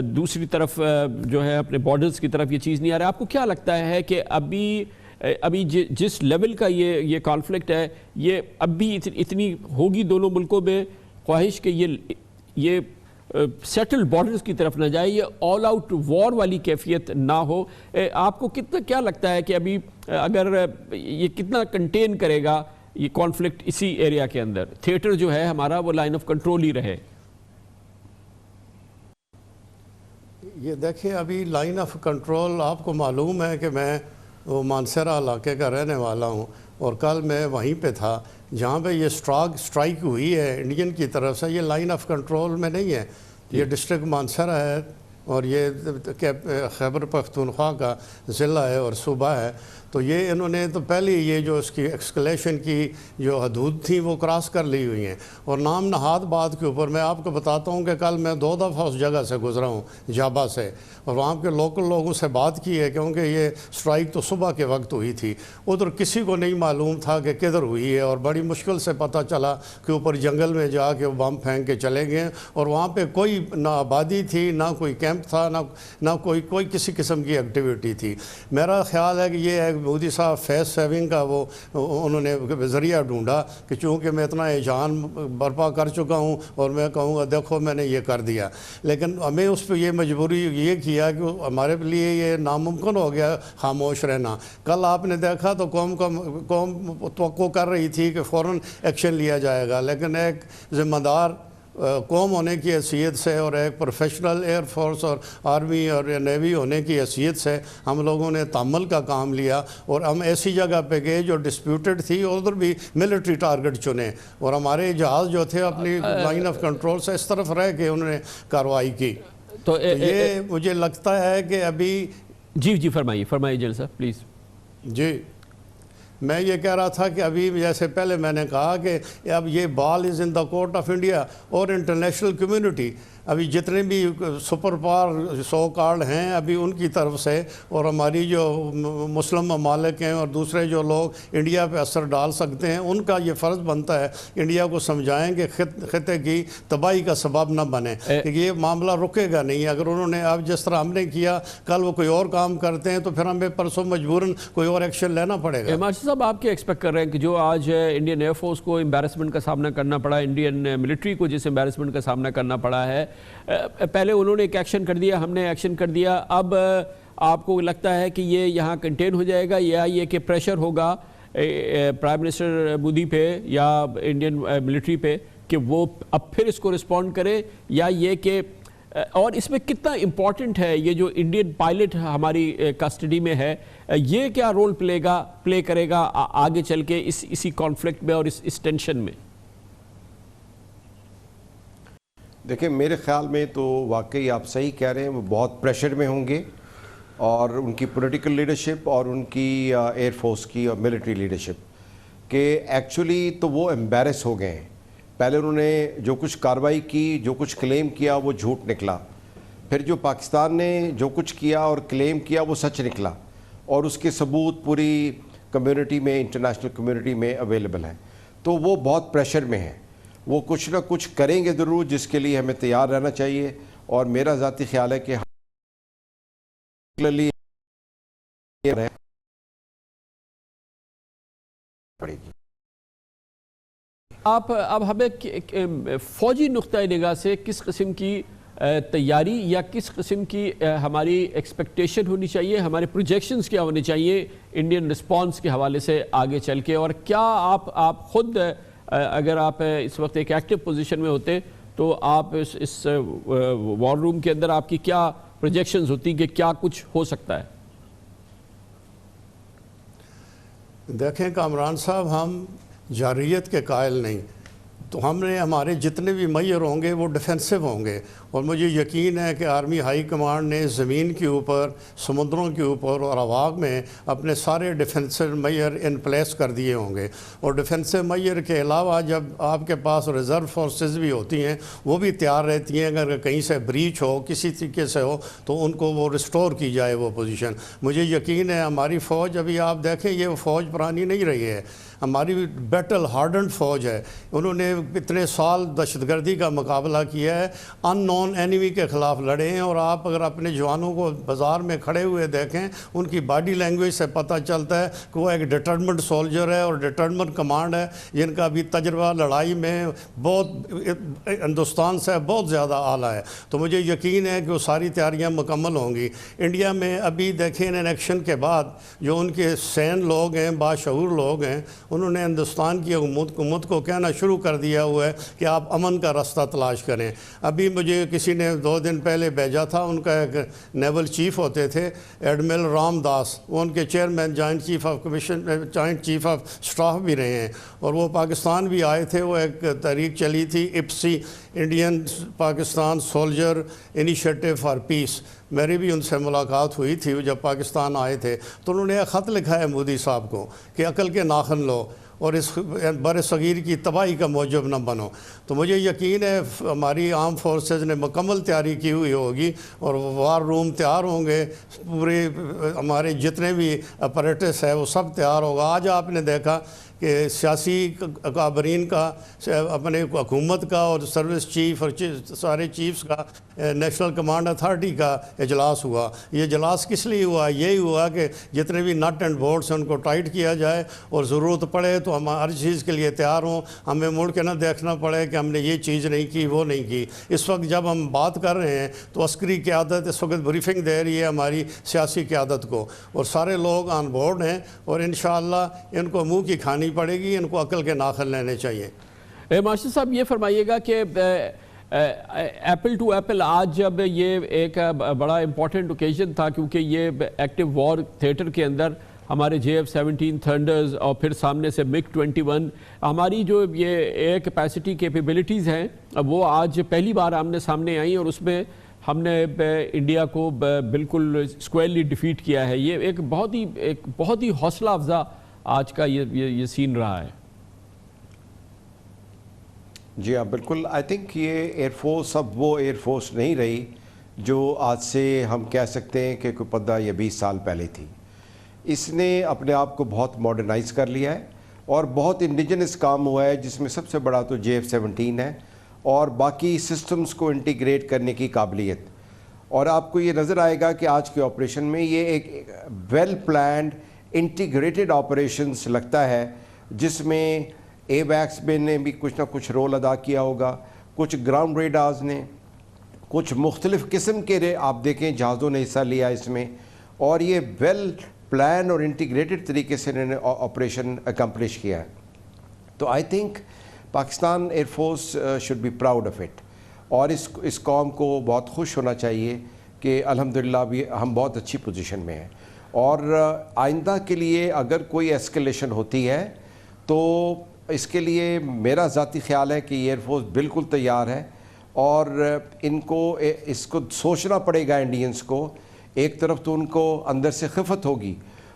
دوسری طرف جو ہے اپنے بارڈرز کی طرف یہ چیز نہیں آ رہا ہے؟ آپ کو کیا لگتا ہے کہ ابھی جس لیول کا یہ کانفلکٹ ہے، یہ اب بھی اتنی ہوگی دونوں ملکوں میں خواہش کہ یہ سیٹل بارڈرز کی طرف نہ جائے، یہ آل آؤٹ وار والی کیفیت نہ ہو؟ آپ کو کیا لگتا ہے کہ ابھی اگر یہ کتنا کنٹین کرے گا یہ کانفلکٹ اسی ایریا کے اندر، تھیٹر جو ہے ہمارا وہ لائن آف کنٹرول ہی رہے؟ یہ دیکھیں ابھی لائن آف کنٹرول، آپ کو معلوم ہے کہ میں وہ مانسہرہ علاقے کا رہنے والا ہوں، اور کل میں وہیں پہ تھا جہاں پہ یہ سٹرائک ہوئی ہے انڈین کی طرف سے. یہ لائن آف کنٹرول میں نہیں ہے، یہ ڈسٹرکٹ مانسہرہ ہے، اور یہ خیبر پختونخوا کا ضلع ہے اور صوبہ ہے، تو یہ انہوں نے تو پہلے یہ جو اس کی ایکسکلیشن کی جو حدود تھیں وہ کراس کر لی ہوئی ہیں، اور نام نہاد بات کے اوپر میں آپ کو بتاتا ہوں کہ کل میں 2 دفعہ اس جگہ سے گزرا ہوں جابا سے، اور وہاں کے لوکل لوگوں سے بات کی ہے، کیونکہ یہ سٹرائک تو صبح کے وقت ہوئی تھی، ادھر کسی کو نہیں معلوم تھا کہ کدھر ہوئی ہے، اور بڑی مشکل سے پتہ چلا کہ اوپر جنگل میں جا کے وہ بم پھینک کے چلے گئے، اور وہاں پہ کوئی نہ آبادی تھی، نہ کوئی کیمپ تھا، نہ کوئی کسی قسم کی ایکٹیویٹی تھی۔ میرا خیال ہے کہ یہ ہے مودی صاحب فیس سیونگ کا وہ انہوں نے ذریعہ ڈھونڈا کہ چونکہ میں اتنا اذعان برپا کر چکا ہوں اور میں کہوں گا دیکھو میں نے یہ کر دیا، لیکن ہمیں اس پہ یہ مجبوری یہ کیا کہ ہمارے لیے یہ ناممکن ہو گیا خاموش رہنا۔ کل آپ نے دیکھا تو قوم توقع کر رہی تھی کہ فوراً ایکشن لیا جائے گا، لیکن ایک ذمہ دار قوم ہونے کی حیثیت سے اور ایک پروفیشنل ایئر فورس اور آرمی اور نیوی ہونے کی حیثیت سے ہم لوگوں نے تحمل کا کام لیا، اور ہم ایسی جگہ پہ گئے جو ڈسپیوٹڈ تھی، ادھر بھی ملٹری ٹارگٹ چنے، اور ہمارے جہاز جو تھے اپنی لائن آف کنٹرول سے اس طرف رہ کے انہوں نے کارروائی کی۔ تو یہ مجھے لگتا ہے کہ ابھی جی فرمائیے جیل صاحب پلیز۔ جی میں یہ کہہ رہا تھا کہ ابھی جیسے پہلے میں نے کہا کہ اب یہ بال از ان دا کورٹ آف انڈیا اور انٹرنیشنل کمیونٹی، ابھی جتنے بھی سپر پاور سو کارڈ ہیں ابھی ان کی طرف سے، اور ہماری جو مسلم ممالک ہیں اور دوسرے جو لوگ انڈیا پہ اثر ڈال سکتے ہیں، ان کا یہ فرض بنتا ہے انڈیا کو سمجھائیں کہ خطے کی تباہی کا سبب نہ بنے، کہ یہ معاملہ رکے گا نہیں۔ اگر انہوں نے اب جس طرح ہم نے کیا کل وہ کوئی اور کام کرتے ہیں تو پھر ہمیں پرسوں مجبوراً کوئی اور ایکشن لینا پڑے گا۔ مارشل صاحب آپ کیا ایکسپیکٹ کر رہے ہیں کہ جو آج انڈین ایئر فورس کو امبیرسمنٹ کا سامنا کرنا پڑا، انڈین ملٹری کو جس امبیرسمنٹ کا سامنا کرنا پڑا ہے، پہلے انہوں نے ایک ایکشن کر دیا، ہم نے ایکشن کر دیا، اب آپ کو لگتا ہے کہ یہ یہاں کنٹین ہو جائے گا، یا یہ کہ پریشر ہوگا پرائم منسٹر مودی پہ یا انڈین ملٹری پہ کہ وہ اب پھر اس کو رسپونڈ کرے، یا یہ کہ اور اس میں کتنا امپورٹنٹ ہے یہ جو انڈین پائلٹ ہماری کسٹڈی میں ہے، یہ کیا رول پلے کرے گا آگے چل کے اسی کانفلکٹ میں اور اس ٹینشن میں؟ دیکھیں میرے خیال میں تو واقعی آپ صحیح کہہ رہے ہیں، وہ بہت پریشر میں ہوں گے، اور ان کی پولیٹیکل لیڈرشپ اور ان کی ایئر فورس کی اور ملٹری لیڈرشپ کہ ایکچولی تو وہ امبیرس ہو گئے ہیں۔ پہلے انہوں نے جو کچھ کارروائی کی، جو کچھ کلیم کیا وہ جھوٹ نکلا، پھر جو پاکستان نے جو کچھ کیا اور کلیم کیا وہ سچ نکلا، اور اس کے ثبوت پوری کمیونٹی میں، انٹرنیشنل کمیونٹی میں اویلیبل ہیں، تو وہ بہت پریشر میں ہیں، وہ کچھ نہ کچھ کریں گے ضرور، جس کے لیے ہمیں تیار رہنا چاہیے، اور میرا ذاتی خیال ہے کہ آپ اب ہمیں فوجی نقطہ نگاہ سے کس قسم کی تیاری یا کس قسم کی ہماری ایکسپیکٹیشن ہونی چاہیے، ہمارے پروجیکشنز کیا ہونے چاہیے انڈین رسپانس کے حوالے سے آگے چل کے، اور کیا آپ خود اگر آپ اس وقت ایک ایکٹیو پوزیشن میں ہوتے تو آپ اس وار روم کے اندر آپ کی کیا پروجیکشنز ہوتی کہ کیا کچھ ہو سکتا ہے؟ دیکھیں کامران صاحب، ہم جارحیت کے قائل نہیں، تو ہم نے ہمارے جتنے بھی میئر ہوں گے وہ ڈیفینسو ہوں گے، اور مجھے یقین ہے کہ آرمی ہائی کمانڈ نے زمین کے اوپر، سمندروں کے اوپر اور افواج میں اپنے سارے ڈیفینسو میئر ان پلیس کر دیے ہوں گے، اور ڈیفینسو میئر کے علاوہ جب آپ کے پاس ریزرو فورسز بھی ہوتی ہیں وہ بھی تیار رہتی ہیں، اگر کہیں سے بریچ ہو کسی طریقے سے ہو تو ان کو وہ ریسٹور کی جائے وہ پوزیشن۔ مجھے یقین ہے ہماری فوج، ابھی آپ دیکھیں یہ فوج پرانی نہیں رہی ہے، ہماری بیٹل ہارڈنڈ فوج ہے، انہوں نے اتنے سال دہشت گردی کا مقابلہ کیا ہے، ان نون اینیمی کے خلاف لڑے ہیں، اور آپ اگر اپنے جوانوں کو بازار میں کھڑے ہوئے دیکھیں ان کی باڈی لینگویج سے پتہ چلتا ہے کہ وہ ایک ڈٹرمنٹ سولجر ہے اور ڈٹرمنٹ کمانڈ ہے، جن کا بھی تجربہ لڑائی میں بہت ہندوستان سے بہت زیادہ اعلیٰ ہے، تو مجھے یقین ہے کہ وہ ساری تیاریاں مکمل ہوں گی۔ انڈیا میں ابھی دیکھیں الیکشن کے بعد جو ان کے سین لوگ ہیں، باشعور لوگ ہیں، انہوں نے ہندوستان کی حکومت کو کہنا شروع کر دیا ہوا ہے کہ آپ امن کا راستہ تلاش کریں. ابھی مجھے کسی نے 2 دن پہلے بھیجا تھا, ان کا ایک نیول چیف ہوتے تھے ایڈمرل رام داس, وہ ان کے chairman joint chief of staff بھی رہے ہیں, اور وہ پاکستان بھی آئے تھے. وہ ایک تحریک چلی تھی IPSI, Indian Pakistan soldier initiative for peace. میری بھی ان سے ملاقات ہوئی تھی جب پاکستان آئے تھے, تو انہوں نے ایک خط لکھا ہے مودی صاحب کو کہ عقل کے ناخن لو اور اس بر صغیر کی تباہی کا موجب نہ بنو. تو مجھے یقین ہے ہماری آرم فورسز نے مکمل تیاری کی ہوئی ہوگی اور وار روم تیار ہوں گے, پورے ہمارے جتنے بھی اپریٹس ہے وہ سب تیار ہوگا. آج آپ نے دیکھا کہ سیاسی اکابرین کا, اپنے حکومت کا اور سروس چیف اور سارے چیفز کا نیشنل کمانڈ اتھارٹی کا اجلاس ہوا. یہ اجلاس کس لیے ہوا؟ یہی ہوا کہ جتنے بھی نٹ اینڈ بولٹس ہیں ان کو ٹائٹ کیا جائے اور ضرورت پڑے تو ہم ہر چیز کے لیے تیار ہوں, ہمیں مڑ کے نہ دیکھنا پڑے کہ ہم نے یہ چیز نہیں کی وہ نہیں کی. اس وقت جب ہم بات کر رہے ہیں تو عسکری قیادت اس وقت بریفنگ دے رہی ہے ہماری سیاسی قیادت کو, اور سارے لوگ آن بورڈ ہیں, اور انشاءاللہ ان کو منہ کی کھانی پڑے گی, ان کو عقل کے ناخن لینے چاہیے. ماشٹر صاحب یہ فرمائیے گا کہ ایپل ٹو ایپل آج جب یہ ایک بڑا امپورٹنٹ اوکیزن تھا, کیونکہ یہ ایکٹیو وار تھیٹر کے اندر ہمارے JF-17 تھنڈرز اور پھر سامنے سے MiG-21, ہماری جو یہ ایئر کیپیسٹی کیپیبلٹیز ہیں وہ آج پہلی بار آمنے سامنے آئیں, اور اس میں ہم نے انڈیا کو بالکل اسکوائرلی ڈیفیٹ کیا ہے. یہ ایک بہت ہی حوصلہ افزا آج کا یہ سین رہا ہے. جی ہاں بالکل. آئی تھنک یہ ایئر فورس اب وہ ایئر فورس نہیں رہی جو آج سے ہم کہہ سکتے ہیں کہ کوئی 15 یا 20 سال پہلے تھی. اس نے اپنے آپ کو بہت ماڈرنائز کر لیا ہے اور بہت انڈیجنس کام ہوا ہے, جس میں سب سے بڑا تو JF-17 ہے اور باقی سسٹمز کو انٹیگریٹ کرنے کی قابلیت. اور آپ کو یہ نظر آئے گا کہ آج کے آپریشن میں یہ ایک ویل پلانڈ انٹیگریٹڈ آپریشنز لگتا ہے, جس میں AWACS نے بھی کچھ نہ کچھ رول ادا کیا ہوگا, کچھ گراؤنڈ ریڈارز نے, کچھ مختلف قسم کے آپ دیکھیں جہازوں نے حصہ لیا اس میں, اور یہ ویل پلان اور انٹیگریٹڈ طریقے سے انہوں نے آپریشن اکمپلش کیا ہے. تو I think Pakistan air force should be proud of it, اور اس قوم کو بہت خوش ہونا چاہیے کہ الحمدللہ بھی ہم بہت اچھی پوزیشن میں ہیں. اور آئندہ کے لیے اگر کوئی ایسکلیشن ہوتی ہے تو اس کے لیے میرا ذاتی خیال ہے کہ ایئر فورس بالکل تیار ہے, اور ان کو اس کو سوچنا پڑے گا انڈینز کو. ایک طرف تو ان کو اندر سے خفت ہوگی,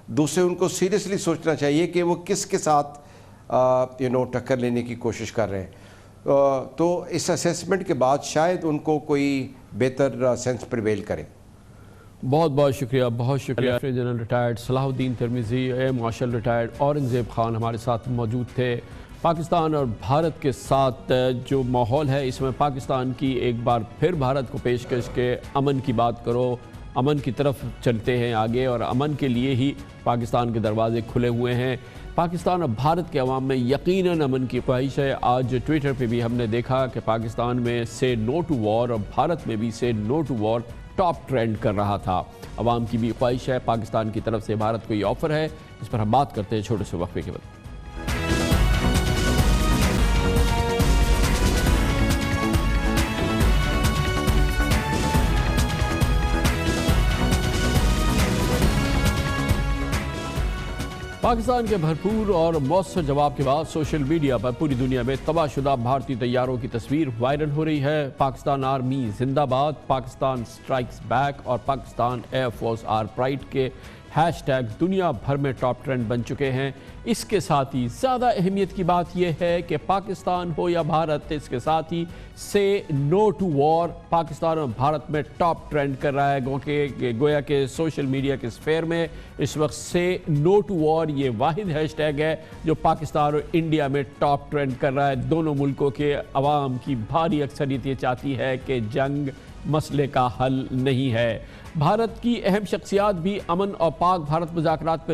دوسرے ان کو سیریسلی سوچنا چاہیے کہ وہ کس کے ساتھ ٹکر لینے کی کوشش کر رہے ہیں. تو اس اسیسمنٹ کے بعد شاید ان کو کوئی بہتر سینس پریویل کرے. بہت بہت شکریہ, بہت شکریہ. General retired Salahuddin Tirmizi, air marshal retired Aurangzeb Khan ہمارے ساتھ موجود تھے. پاکستان اور بھارت کے ساتھ جو ماحول ہے اس میں پاکستان کی ایک بار پھر بھارت کو پیشکش کے امن کی بات کرو, امن کی طرف چلتے ہیں آگے, اور امن کے لیے ہی پاکستان کے دروازے کھلے ہوئے ہیں. پاکستان اور بھارت کے عوام میں یقیناً امن کی خواہش ہے. آج ٹویٹر پہ بھی ہم نے دیکھا کہ پاکستان میں سے نو ٹو وار اور بھارت میں بھی سے نو ٹو وار ٹاپ ٹرینڈ کر رہا تھا. عوام کی بھی خواہش ہے, پاکستان کی طرف سے بھارت کو یہ آفر ہے. اس پر ہم بات کرتے ہیں چھوٹے سے وقفے کے بعد. پاکستان کے بھرپور اور مؤثر جواب کے بعد سوشل میڈیا پر پوری دنیا میں تباہ شدہ بھارتی طیاروں کی تصویر وائرل ہو رہی ہے. پاکستان آرمی زندہ باد, پاکستان سٹرائکس بیک اور Pakistan air force our pride کے ہیش ٹیگ دنیا بھر میں ٹاپ ٹرینڈ بن چکے ہیں. اس کے ساتھ ہی زیادہ اہمیت کی بات یہ ہے کہ پاکستان ہو یا بھارت, اس کے ساتھ ہی سے نو ٹو وار پاکستان اور بھارت میں ٹاپ ٹرینڈ کر رہا ہے. گویا کہ سوشل میڈیا کے اسفیئر میں اس وقت سے نو ٹو وار یہ واحد ہیش ٹیگ ہے جو پاکستان اور انڈیا میں ٹاپ ٹرینڈ کر رہا ہے. دونوں ملکوں کے عوام کی بھاری اکثریت یہ چاہتی ہے کہ جنگ مسئلے کا حل نہیں ہے. بھارت کی اہم شخصیات بھی امن اور پاک بھارت مذاکرات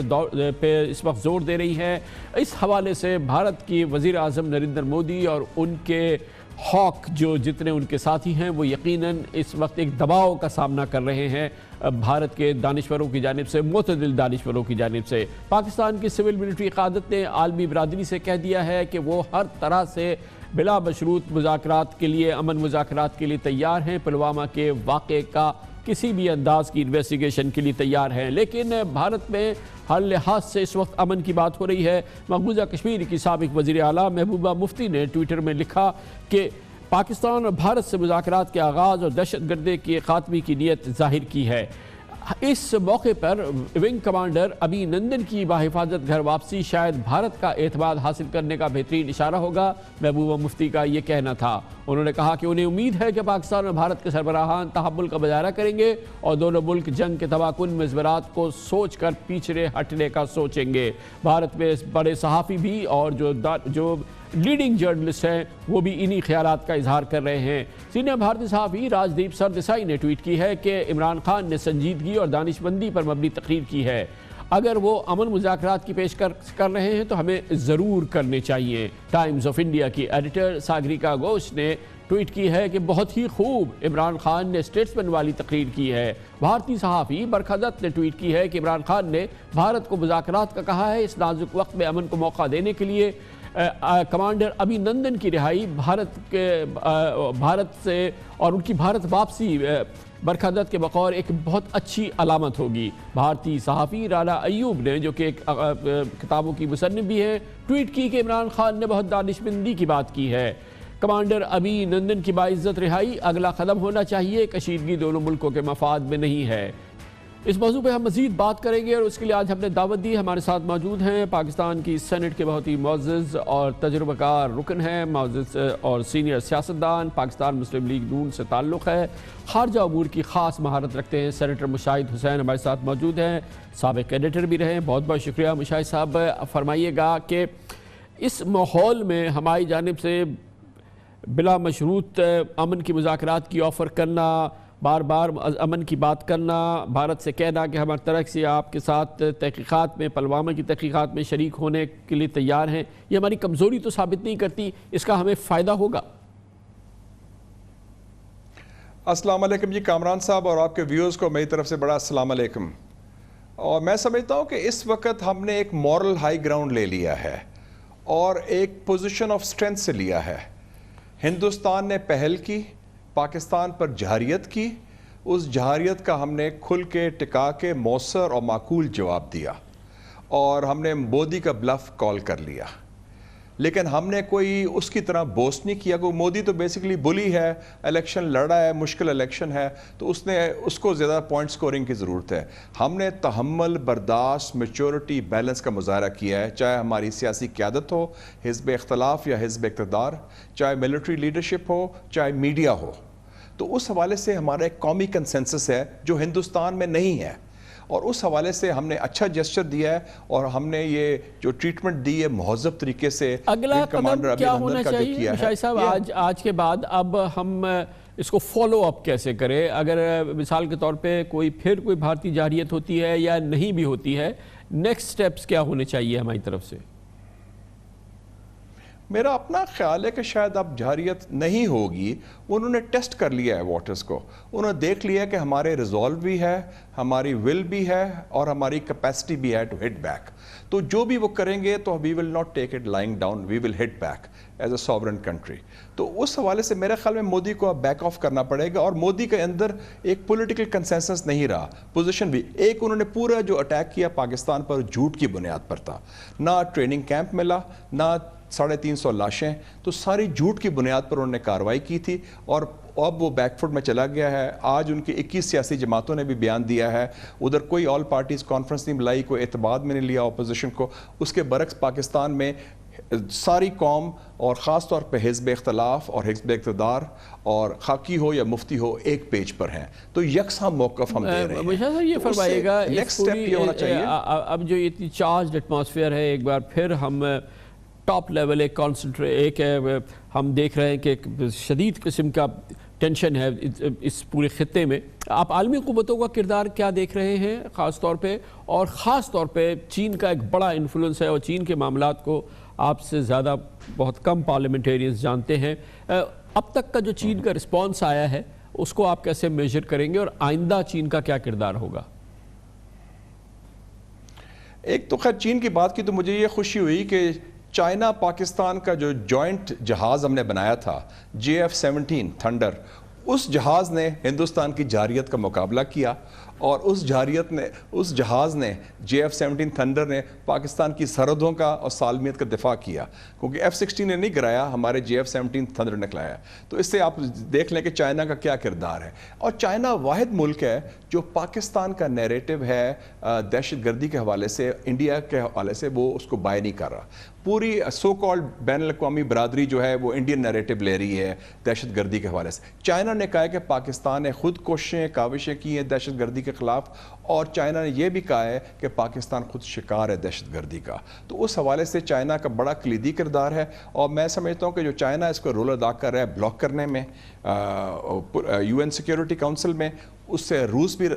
پہ اس وقت زور دے رہی ہیں. اس حوالے سے بھارت کی وزیر اعظم نریندر مودی اور ان کے ہاک جو جتنے ان کے ساتھی ہیں وہ یقیناً اس وقت ایک دباؤ کا سامنا کر رہے ہیں بھارت کے دانشوروں کی جانب سے، معتدل دانشوروں کی جانب سے۔ پاکستان کی سول ملٹری قیادت نے عالمی برادری سے کہہ دیا ہے کہ وہ ہر طرح سے بلا مشروط مذاکرات کے لیے، امن مذاکرات کے لیے تیار ہیں، پلوامہ کے واقعے کا کسی بھی انداز کی انویسٹیگیشن کے لیے تیار ہیں۔ لیکن بھارت میں ہر لحاظ سے اس وقت امن کی بات ہو رہی ہے۔ مقبوضہ کشمیر کی سابق وزیر اعلیٰ محبوبہ مفتی نے ٹویٹر میں لکھا کہ پاکستان اور بھارت سے مذاکرات کے آغاز اور دہشت گردی کے خاتمے کی نیت ظاہر کی ہے۔ اس موقع پر ونگ کمانڈر ابھی نندن کی باحفاظت گھر واپسی شاید بھارت کا اعتماد حاصل کرنے کا بہترین اشارہ ہوگا، محبوبہ مفتی کا یہ کہنا تھا۔ انہوں نے کہا کہ انہیں امید ہے کہ پاکستان اور بھارت کے سربراہان تحمل کا مظاہرہ کریں گے اور دونوں ملک جنگ کے تباہ کن مضمرات کو سوچ کر پیچھے ہٹنے کا سوچیں گے۔ بھارت میں بڑے صحافی بھی اور جو لیڈنگ جرنلسٹ ہیں وہ بھی انہی خیالات کا اظہار کر رہے ہیں۔ سینئر بھارتی صحافی راجدیپ سردیسائی نے ٹویٹ کی ہے کہ عمران خان نے سنجیدگی اور دانشمندی پر مبنی تقریر کی ہے۔ اگر وہ امن مذاکرات کی پیشکش کر رہے ہیں تو ہمیں ضرور کرنے چاہیے۔ ٹائمز آف انڈیا کی ایڈیٹر ساگریکا گھوش نے ٹویٹ کی ہے کہ بہت ہی خوب عمران خان نے اسٹیٹسمین والی تقریر کی ہے۔ بھارتی صحافی برکھا دت نے ٹویٹ کی ہے کہ عمران خان نے بھارت کو مذاکرات کا کہا ہے۔ اس نازک وقت میں امن کو موقع دینے کے لیے کمانڈر ابھی نندن کی رہائی بھارت سے اور ان کی بھارت واپسی برکھا دت کے بقور ایک بہت اچھی علامت ہوگی۔ بھارتی صحافی رانا ایوب نے جو کہ ایک کتابوں کی مصنف بھی ہیں ٹویٹ کی کہ عمران خان نے بہت دانشمندی کی بات کی ہے۔ کمانڈر ابھی نندن کی باعزت رہائی اگلا قدم ہونا چاہیے، کشیدگی دونوں ملکوں کے مفاد میں نہیں ہے۔ اس موضوع پہ ہم مزید بات کریں گے اور اس کے لیے آج ہم نے دعوت دی۔ ہمارے ساتھ موجود ہیں پاکستان کی سینٹ کے بہت ہی معزز اور تجربہ کار رکن ہیں، معزز اور سینئر سیاستدان، پاکستان مسلم لیگ نون سے تعلق ہے، خارجہ امور کی خاص مہارت رکھتے ہیں، سینیٹر مشاہد حسین ہمارے ساتھ موجود ہیں، سابق ایڈیٹر بھی رہے ہیں۔ بہت بہت شکریہ مشاہد صاحب۔ فرمائیے گا کہ اس ماحول میں ہماری جانب سے بلا مشروط امن کی مذاکرات کی آفر کرنا، بار بار امن کی بات کرنا، بھارت سے کہنا کہ ہم ہر طرح سے آپ کے ساتھ تحقیقات میں، پلوامہ کی تحقیقات میں شریک ہونے کے لیے تیار ہیں، یہ ہماری کمزوری تو ثابت نہیں کرتی، اس کا ہمیں فائدہ ہوگا؟ السلام علیکم جی کامران صاحب اور آپ کے ویورز کو میری طرف سے بڑا السلام علیکم۔ اور میں سمجھتا ہوں کہ اس وقت ہم نے ایک مورل ہائی گراؤنڈ لے لیا ہے اور ایک پوزیشن آف اسٹرینتھ سے لیا ہے۔ ہندوستان نے پہل کی، پاکستان پر جہریت کی، اس جہریت کا ہم نے کھل کے ٹکا کے مؤثر اور معقول جواب دیا اور ہم نے مودی کا بلف کال کر لیا، لیکن ہم نے کوئی اس کی طرح بوسٹ نہیں کیا۔ کوئی مودی تو بیسیکلی بلی ہے، الیکشن لڑا ہے، مشکل الیکشن ہے تو اس کو زیادہ پوائنٹ سکورنگ کی ضرورت ہے۔ ہم نے تحمل، برداشت، میچورٹی، بیلنس کا مظاہرہ کیا ہے، چاہے ہماری سیاسی قیادت ہو، حزب اختلاف یا حزب اقتدار، چاہے ملٹری لیڈرشپ ہو، چاہے میڈیا ہو۔ تو اس حوالے سے ہمارا ایک قومی کنسنسس ہے جو ہندوستان میں نہیں ہے، اور اس حوالے سے ہم نے اچھا جسچر دیا ہے اور ہم نے یہ جو ٹریٹمنٹ دی ہے مہذب طریقے سے۔ اگلا قدم کیا ہونا چاہیے مشاہد صاحب آج کے بعد؟ اب ہم اس کو فالو اپ کیسے کریں؟ اگر مثال کے طور پہ پھر کوئی بھارتی جارحیت ہوتی ہے یا نہیں بھی ہوتی ہے، نیکسٹ سٹیپس کیا ہونے چاہیے ہماری طرف سے؟ میرا اپنا خیال ہے کہ شاید اب جہریت نہیں ہوگی۔ انہوں نے ٹیسٹ کر لیا ہے واٹرز کو، انہوں نے دیکھ لیا کہ ہمارے ریزولو بھی ہے، ہماری ول بھی ہے اور ہماری کیپیسٹی بھی ہے ٹو ہٹ بیک۔ تو جو بھی وہ کریں گے تو we will not take it lying down, we will hit back as a sovereign country. تو اس حوالے سے میرے خیال میں مودی کو اب بیک آف کرنا پڑے گا، اور مودی کے اندر ایک پولیٹیکل کنسنسس نہیں رہا، پوزیشن بھی ایک انہوں نے پورا جو اٹیک کیا پاکستان پر جھوٹ کی بنیاد پر تھا، نہ ٹریننگ کیمپ ملا، نہ 350 لاشیں، تو ساری جھوٹ کی بنیاد پر انہوں نے کارروائی کی تھی، اور اب وہ بیک فوٹ میں چلا گیا ہے۔ آج ان کی 21 سیاسی جماعتوں نے بھی بیان دیا ہے، ادھر کوئی آل پارٹیز کانفرنس نہیں بلائی، کوئی اعتماد میں نہیں لیا اپوزیشن کو۔ اس کے برعکس پاکستان میں ساری قوم اور خاص طور پہ حزب اختلاف اور حزب اقتدار اور خاکی ہو یا مفتی ہو ایک پیج پر ہیں، تو یکساں موقف ہم دے رہے ہیں۔ مشاہد صاحب یہ فرمائیے گا، نیکسٹ سٹیپ یہ ہونا چاہیے، اب جو اتنی چارجڈ ایٹماسفیئر ہے، ایک بار پھر ہم ٹاپ لیول ایک ہم دیکھ رہے ہیں کہ ایک شدید قسم کا ٹینشن ہے اس پورے خطے میں. آپ عالمی قوتوں کا کردار کیا دیکھ رہے ہیں خاص طور پہ, اور خاص طور پہ چین کا ایک بڑا انفلوئنس ہے اور چین کے معاملات کو آپ سے زیادہ بہت کم پارلیمنٹیرینز جانتے ہیں. اب تک کا جو چین کا رسپانس آیا ہے اس کو آپ کیسے میجر کریں گے, اور آئندہ چین کا کیا کردار ہوگا؟ ایک تو خیر چین کی بات کی تو مجھے یہ خوشی ہوئی کہ چائنا پاکستان کا جو جوائنٹ جہاز ہم نے بنایا تھا JF-17 تھنڈر, اس جہاز نے ہندوستان کی جارحیت کا مقابلہ کیا, اور اس جہاز نے JF-17 تھنڈر نے پاکستان کی سرحدوں کا اور سالمیت کا دفاع کیا, کیونکہ F-16 نے نہیں گرایا, ہمارے JF-17 تھنڈر نے کرایا. تو اس سے آپ دیکھ لیں کہ چائنا کا کیا کردار ہے. اور چائنا واحد ملک ہے جو پاکستان کا نیریٹو ہے دہشت گردی کے حوالے سے, انڈیا کے حوالے سے, وہ اس کو بائی نہیں کر رہا. پوری سو کالڈ بین الاقوامی برادری جو ہے وہ انڈین نیریٹو لے رہی ہے دہشت گردی کے حوالے سے. چائنا نے کہا ہے کہ پاکستان نے خود کاوشیں کی ہیں دہشت گردی کے خلاف, اور چائنا نے یہ بھی کہا ہے کہ پاکستان خود شکار ہے دہشت گردی کا. تو اس حوالے سے چائنا کا بڑا کلیدی کردار ہے, اور میں سمجھتا ہوں کہ جو چائنا اس کو رول ادا کر رہا ہے بلاک کرنے میں UN سیکیورٹی کونسل میں, اس سے روس بھی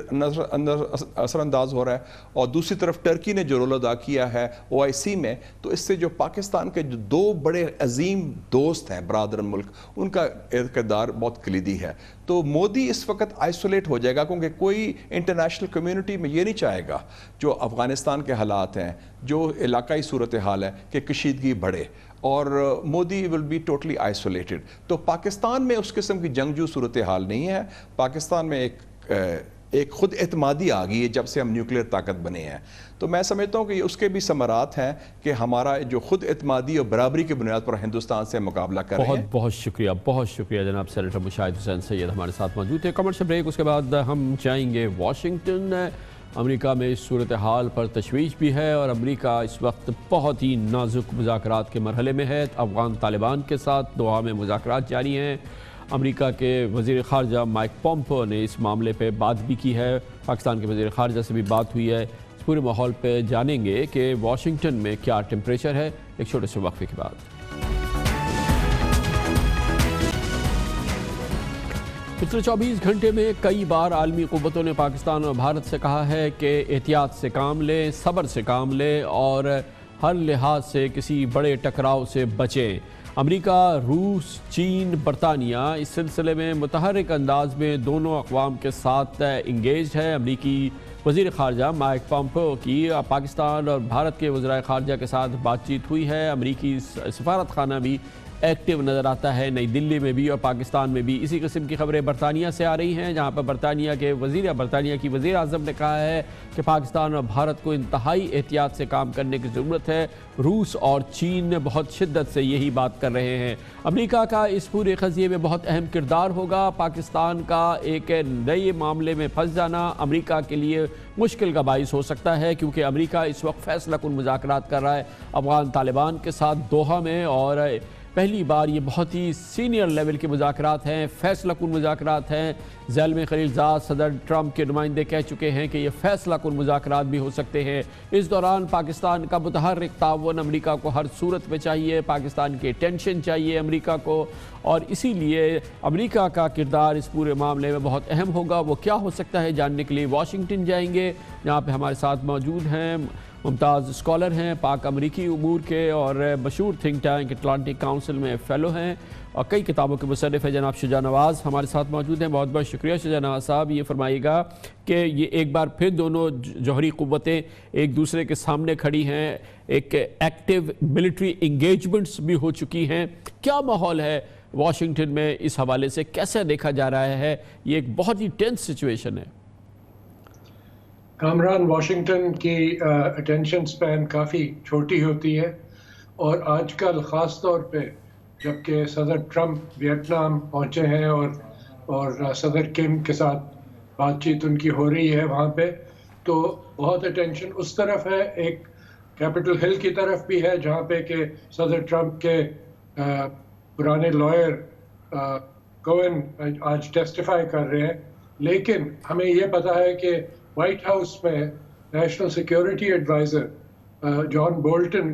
اثر انداز ہو رہا ہے, اور دوسری طرف ٹرکی نے جو رول ادا کیا ہے OIC میں, تو اس سے جو پاکستان کے جو دو بڑے عظیم دوست ہیں برادر ملک, ان کا کردار بہت کلیدی ہے. تو مودی اس وقت آئسولیٹ ہو جائے گا, کیونکہ کوئی انٹرنیشنل کمیونٹی میں یہ نہیں چاہے گا جو افغانستان کے حالات ہیں, جو علاقائی صورتحال ہے, کہ کشیدگی بڑھے, اور Modi will be totally isolated. تو پاکستان میں اس قسم کی جنگجو صورتحال نہیں ہے. پاکستان میں ایک خود اعتمادی آ گئی ہے جب سے ہم نیوکلیئر طاقت بنے ہیں. تو میں سمجھتا ہوں کہ اس کے بھی ثمرات ہیں کہ ہمارا جو خود اعتمادی اور برابری کی بنیاد پر ہندوستان سے مقابلہ کر رہے ہیں. بہت شکریہ جناب سینیٹر مشاہد حسین سید ہمارے ساتھ موجود تھے. کمرشل بریک, اس کے بعد ہم جائیں گے واشنگٹن. امریکہ میں اس صورتحال پر تشویش بھی ہے, اور امریکہ اس وقت بہت ہی نازک مذاکرات کے مرحلے میں ہے. افغان طالبان کے ساتھ دوحہ میں مذاکرات جاری ہیں. امریکہ کے وزیر خارجہ مائک پومپیو نے اس معاملے پہ بات بھی کی ہے, پاکستان کے وزیر خارجہ سے بھی بات ہوئی ہے. اس پورے ماحول پہ جانیں گے کہ واشنگٹن میں کیا ٹیمپریچر ہے, ایک چھوٹے سے وقفے کے بعد. پچھلے 24 گھنٹے میں کئی بار عالمی قوتوں نے پاکستان اور بھارت سے کہا ہے کہ احتیاط سے کام لیں, صبر سے کام لیں, اور ہر لحاظ سے کسی بڑے ٹکراؤ سے بچیں. امریکہ, روس, چین, برطانیہ اس سلسلے میں متحرک انداز میں دونوں اقوام کے ساتھ انگیجڈ ہے. امریکی وزیر خارجہ مائک پومپیو کی پاکستان اور بھارت کے وزرائے خارجہ کے ساتھ بات چیت ہوئی ہے. امریکی سفارت خانہ بھی ایکٹیو نظر آتا ہے, نئی دلی میں بھی اور پاکستان میں بھی. اسی قسم کی خبریں برطانیہ سے آ رہی ہیں, جہاں پر برطانیہ کی وزیر اعظم نے کہا ہے کہ پاکستان اور بھارت کو انتہائی احتیاط سے کام کرنے کی ضرورت ہے. روس اور چین بہت شدت سے یہی بات کر رہے ہیں. امریکہ کا اس پورے قضیے میں بہت اہم کردار ہوگا. پاکستان کا ایک نئے معاملے میں پھنس جانا امریکہ کے لیے مشکل کا باعث ہو سکتا ہے, کیونکہ امریکہ اس وقت فیصلہ کن مذاکرات کر رہا ہے افغان طالبان کے ساتھ دوحہ میں, اور پہلی بار یہ بہت ہی سینئر لیول کے مذاکرات ہیں, فیصلہ کن مذاکرات ہیں. زلمے خلیلزاد صدر ٹرمپ کے نمائندے کہہ چکے ہیں کہ یہ فیصلہ کن مذاکرات بھی ہو سکتے ہیں. اس دوران پاکستان کا متحرک تعاون امریکہ کو ہر صورت میں چاہیے, پاکستان کی ٹینشن چاہیے امریکہ کو, اور اسی لیے امریکہ کا کردار اس پورے معاملے میں بہت اہم ہوگا. وہ کیا ہو سکتا ہے جاننے کے لیے واشنگٹن جائیں گے, جہاں پہ ہمارے ساتھ موجود ہیں ممتاز اسکالر ہیں, پاک امریکی امور کے اور مشہور تھنک ٹینک اٹلانٹک کاؤنسل میں فیلو ہیں, اور کئی کتابوں کے مصنف ہیں. جناب شجاع نواز ہمارے ساتھ موجود ہیں. بہت بہت شکریہ شجاع نواز صاحب. یہ فرمائیے گا کہ یہ ایک بار پھر دونوں جوہری قوتیں ایک دوسرے کے سامنے کھڑی ہیں, ایک ایکٹیو ملٹری انگیجمنٹس بھی ہو چکی ہیں. کیا ماحول ہے واشنگٹن میں اس حوالے سے, کیسے دیکھا جا رہا ہے؟ یہ ایک بہت ہی ٹینس سچویشن ہے. کامران, واشنگٹن کی اٹینشن سپین کافی چھوٹی ہوتی ہے, اور آج کل خاص طور پہ جبکہ صدر ٹرمپ ویتنام پہنچے ہیں اور صدر کم کے ساتھ بات چیت ان کی ہو رہی ہے وہاں پہ, تو بہت اٹینشن اس طرف ہے. ایک کیپٹل ہل کی طرف بھی ہے جہاں پہ کہ صدر ٹرمپ کے پرانے لائر کوئن آج ٹیسٹیفائی کر رہے ہیں. لیکن ہمیں یہ پتا ہے کہ وائٹ ہاؤس میں national security advisor John Bolton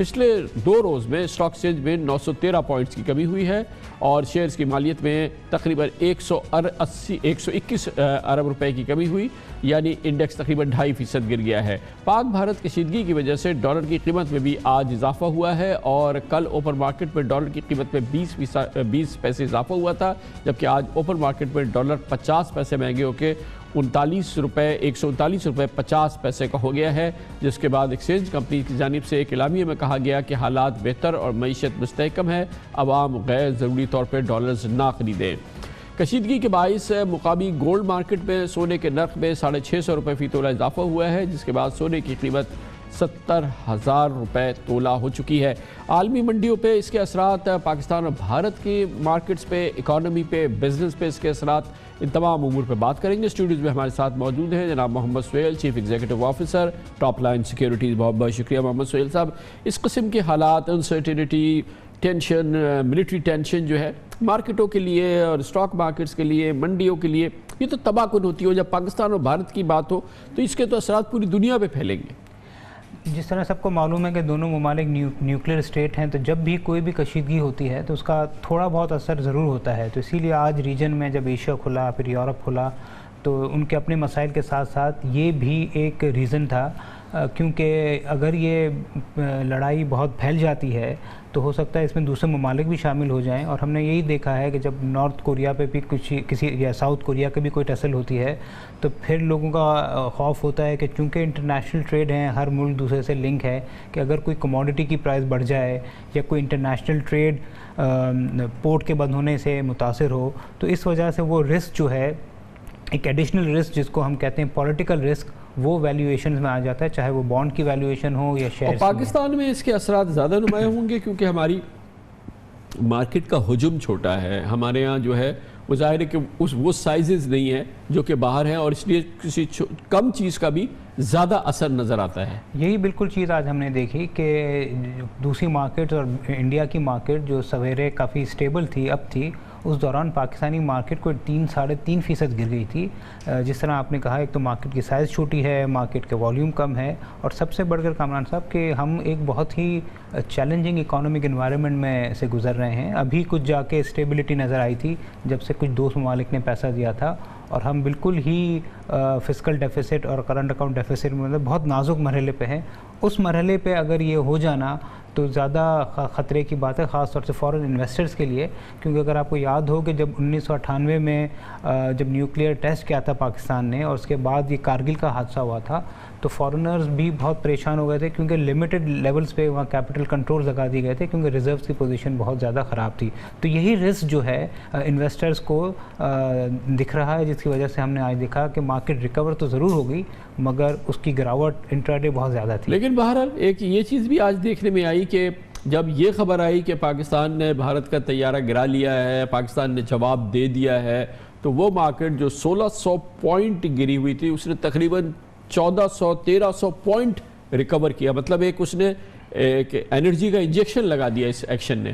پچھلے 2 روز میں اسٹاک ایکسچینج میں 913 پوائنٹس کی کمی ہوئی ہے اور شیئرز کی مالیت میں تقریباً 121 ارب روپے کی کمی ہوئی، یعنی انڈیکس تقریباً 2.5% گر گیا ہے۔ پاک بھارت کشیدگی کی وجہ سے ڈالر کی قیمت میں بھی آج اضافہ ہوا ہے اور کل اوپن مارکیٹ میں ڈالر کی قیمت میں 20 پیسے اضافہ ہوا تھا، جبکہ آج اوپن مارکیٹ میں ڈالر 50 پیسے مہنگے ہو کے 139 روپے 50 پیسے کا ہو گیا ہے، جس کے بعد ایکسچینج کمپنی کی جانب سے ایک اعلامیے میں کہا گیا کہ حالات بہتر اور معیشت مستحکم ہے، عوام غیر ضروری طور پہ ڈالرز نہ خریدیں۔ کشیدگی کے باعث مقامی گولڈ مارکیٹ میں سونے کے نرخ میں 650 روپے فی تولہ اضافہ ہوا ہے، جس کے بعد سونے کی قیمت 70,000 روپے تولہ ہو چکی ہے۔ عالمی منڈیوں پہ اس کے اثرات، پاکستان اور بھارت کی مارکیٹس پہ، اکانومی پہ، بزنس پہ اس کے اثرات، ان تمام امور پہ بات کریں گے۔ اسٹوڈیوز میں ہمارے ساتھ موجود ہیں جناب Muhammad Sohail, chief executive officer, top line securities. بہت بہت شکریہ محمد سہیل صاحب۔ اس قسم کے حالات، انسرٹینٹی، ٹینشن، ملٹری ٹینشن جو ہے مارکیٹوں کے لیے اور اسٹاک مارکیٹس کے لیے، منڈیوں کے لیے، یہ تو تباہ کن ہوتی ہو۔ جب پاکستان اور بھارت کی بات ہو تو اس کے تو اثرات پوری دنیا پہ پھیلیں گے۔ جس طرح سب کو معلوم ہے کہ دونوں ممالک نیوکلیر اسٹیٹ ہیں، تو جب بھی کوئی بھی کشیدگی ہوتی ہے تو اس کا تھوڑا بہت اثر ضرور ہوتا ہے۔ تو اسی لیے آج ریجن میں جب ایشیا کھلا، پھر یورپ کھلا، تو ان کے اپنے مسائل کے ساتھ ساتھ یہ بھی ایک ریزن تھا، کیونکہ اگر یہ لڑائی بہت پھیل جاتی ہے تو ہو سکتا ہے اس میں دوسرے ممالک بھی شامل ہو جائیں، اور ہم نے یہی دیکھا ہے کہ جب نارتھ کوریا پہ بھی کسی یا ساؤتھ کوریا کے بھی کوئی ٹسل ہوتی ہے تو پھر لوگوں کا خوف ہوتا ہے کہ چونکہ انٹرنیشنل ٹریڈ ہیں، ہر ملک دوسرے سے لنک ہے، کہ اگر کوئی کموڈٹی کی پرائس بڑھ جائے یا کوئی انٹرنیشنل ٹریڈ پورٹ کے بند ہونے سے متاثر ہو تو اس وجہ سے وہ رسک جو ہے، ایک ایڈیشنل رسک جس کو ہم کہتے ہیں پولیٹیکل رسک، وہ ویلیویشنز میں آ جاتا ہے، چاہے وہ بانڈ کی ویلیویشن ہو یا شیئر۔ اور پاکستان میں اس کے اثرات زیادہ نمایاں ہوں گے کیونکہ ہماری مارکیٹ کا حجم چھوٹا ہے، ہمارے ہاں جو ہے وہ ظاہر ہے کہ وہ سائزز نہیں ہیں جو کہ باہر ہیں، اور اس لیے کسی کم چیز کا بھی زیادہ اثر نظر آتا ہے۔ یہی بالکل چیز آج ہم نے دیکھی کہ دوسری مارکیٹ اور انڈیا کی مارکیٹ جو سویرے کافی سٹیبل تھی، اب تھی، اس دوران پاکستانی مارکیٹ کو 3-3.5% گر گئی تھی۔ جس طرح آپ نے کہا، ایک تو مارکیٹ کی سائز چھوٹی ہے، مارکیٹ کے والیوم کم ہے، اور سب سے بڑھ کر کامران صاحب کہ ہم ایک بہت ہی چیلنجنگ اکانومک انوائرمنٹ میں سے گزر رہے ہیں۔ ابھی کچھ جا کے اسٹیبلٹی نظر آئی تھی جب سے کچھ دوست ممالک نے پیسہ دیا تھا، اور ہم بالکل ہی فسکل ڈیفیسٹ اور کرنٹ اکاؤنٹ ڈیفیسٹ میں مطلب بہت نازک مرحلے پہ ہیں۔ اس مرحلے پہ اگر یہ ہو جانا تو زیادہ خطرے کی بات ہے، خاص طور سے فورن انویسٹرز کے لیے، کیونکہ اگر آپ کو یاد ہو کہ جب 1998 میں جب نیوکلیئر ٹیسٹ کیا تھا پاکستان نے، اور اس کے بعد یہ کارگل کا حادثہ ہوا تھا، تو فارنرز بھی بہت پریشان ہو گئے تھے، کیونکہ لمیٹڈ لیولز پہ وہاں کیپٹل کنٹرول لگا دی گئے تھے، کیونکہ ریزروز کی پوزیشن بہت زیادہ خراب تھی۔ تو یہی رسک جو ہے انویسٹرز کو دکھ رہا ہے، جس کی وجہ سے ہم نے آج دیکھا کہ مارکیٹ ریکور تو ضرور ہوگی مگر اس کی گراوٹ انٹراڈے بہت زیادہ تھی۔ لیکن بہرحال ایک یہ چیز بھی آج دیکھنے میں آئی کہ جب یہ خبر آئی کہ پاکستان نے بھارت کا طیارہ گرا لیا ہے، پاکستان نے جواب دے دیا ہے، تو وہ مارکیٹ جو 1600 پوائنٹ گری ہوئی تھی اس نے تقریباً 1400-1300 پوائنٹ ریکور کیا۔ مطلب ایک اس نے ایک انرجی کا انجیکشن لگا دیا اس ایکشن نے،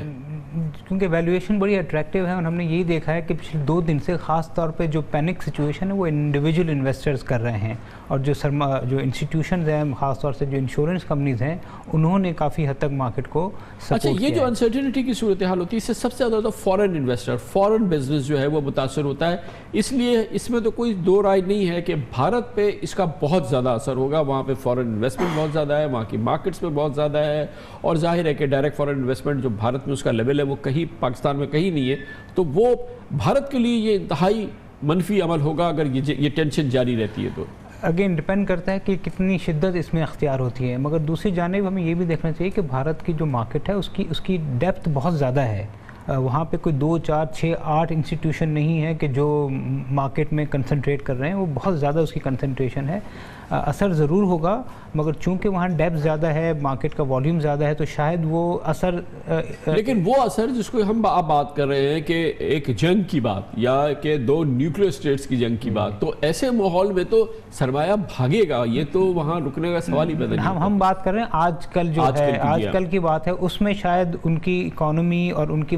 کیونکہ ویلیویشن بڑی اٹریکٹیو ہے، اور ہم نے یہی دیکھا ہے کہ پچھلے 2 دن سے خاص طور پہ جو پینک سچویشن ہے وہ انڈیویجول انویسٹرز کر رہے ہیں، اور جو انسٹیٹیوشنز ہیں، خاص طور سے جو انشورنس کمپنیز ہیں، انہوں نے کافی حد تک مارکیٹ کو سپورٹ کیا۔ اچھا، یہ جو انسرٹینٹی کی صورتحال ہوتی ہے، اس سے سب سے زیادہ تو فورن انویسٹر، فورن بزنس جو ہے وہ متاثر ہوتا ہے، اس لیے اس میں تو کوئی دو رائے نہیں ہے کہ بھارت پہ اس کا بہت زیادہ اثر ہوگا۔ وہاں پہ فورن انویسٹمنٹ بہت زیادہ ہے، وہاں کی مارکیٹس میں بہت زیادہ ہے، اور ظاہر ہے کہ ڈائریکٹ فورن انویسٹمنٹ جو بھارت میں اس کا لیول ہے وہ کہیں پاکستان میں کہیں نہیں ہے، تو وہ بھارت کے لیے یہ انتہائی منفی عمل ہوگا اگر یہ ٹینشن جاری رہتی ہے تو۔ اگین ڈیپینڈ کرتا ہے کہ کتنی شدت اس میں اختیار ہوتی ہے، مگر دوسری جانب ہمیں یہ بھی دیکھنا چاہیے کہ بھارت کی جو مارکیٹ ہے اس کی ڈیپتھ بہت زیادہ ہے۔ وہاں پہ کوئی 2, 4, 6, 8 انسٹیٹیوشن نہیں ہے کہ جو مارکیٹ میں کنسنٹریٹ کر رہے ہیں، وہ بہت زیادہ اس کی کنسنٹریشن ہے۔ اثر ضرور ہوگا، مگر چونکہ وہاں ڈیپتھ زیادہ ہے، مارکیٹ کا والیوم زیادہ ہے، تو شاید وہ اثر لیکن وہ اثر جس کو ہم بات کر رہے ہیں کہ ایک جنگ کی بات یا کہ 2 نیوکلیئر اسٹیٹس کی جنگ کی بات، تو ایسے ماحول میں تو سرمایہ بھاگے گا، یہ تو وہاں رکنے کا سوال ہی پیدا نہیں ہوتا۔ ہم بات کر رہے ہیں آج کل جو ہے، آج کل کی بات ہے، اس میں شاید ان کی اکانومی اور ان کی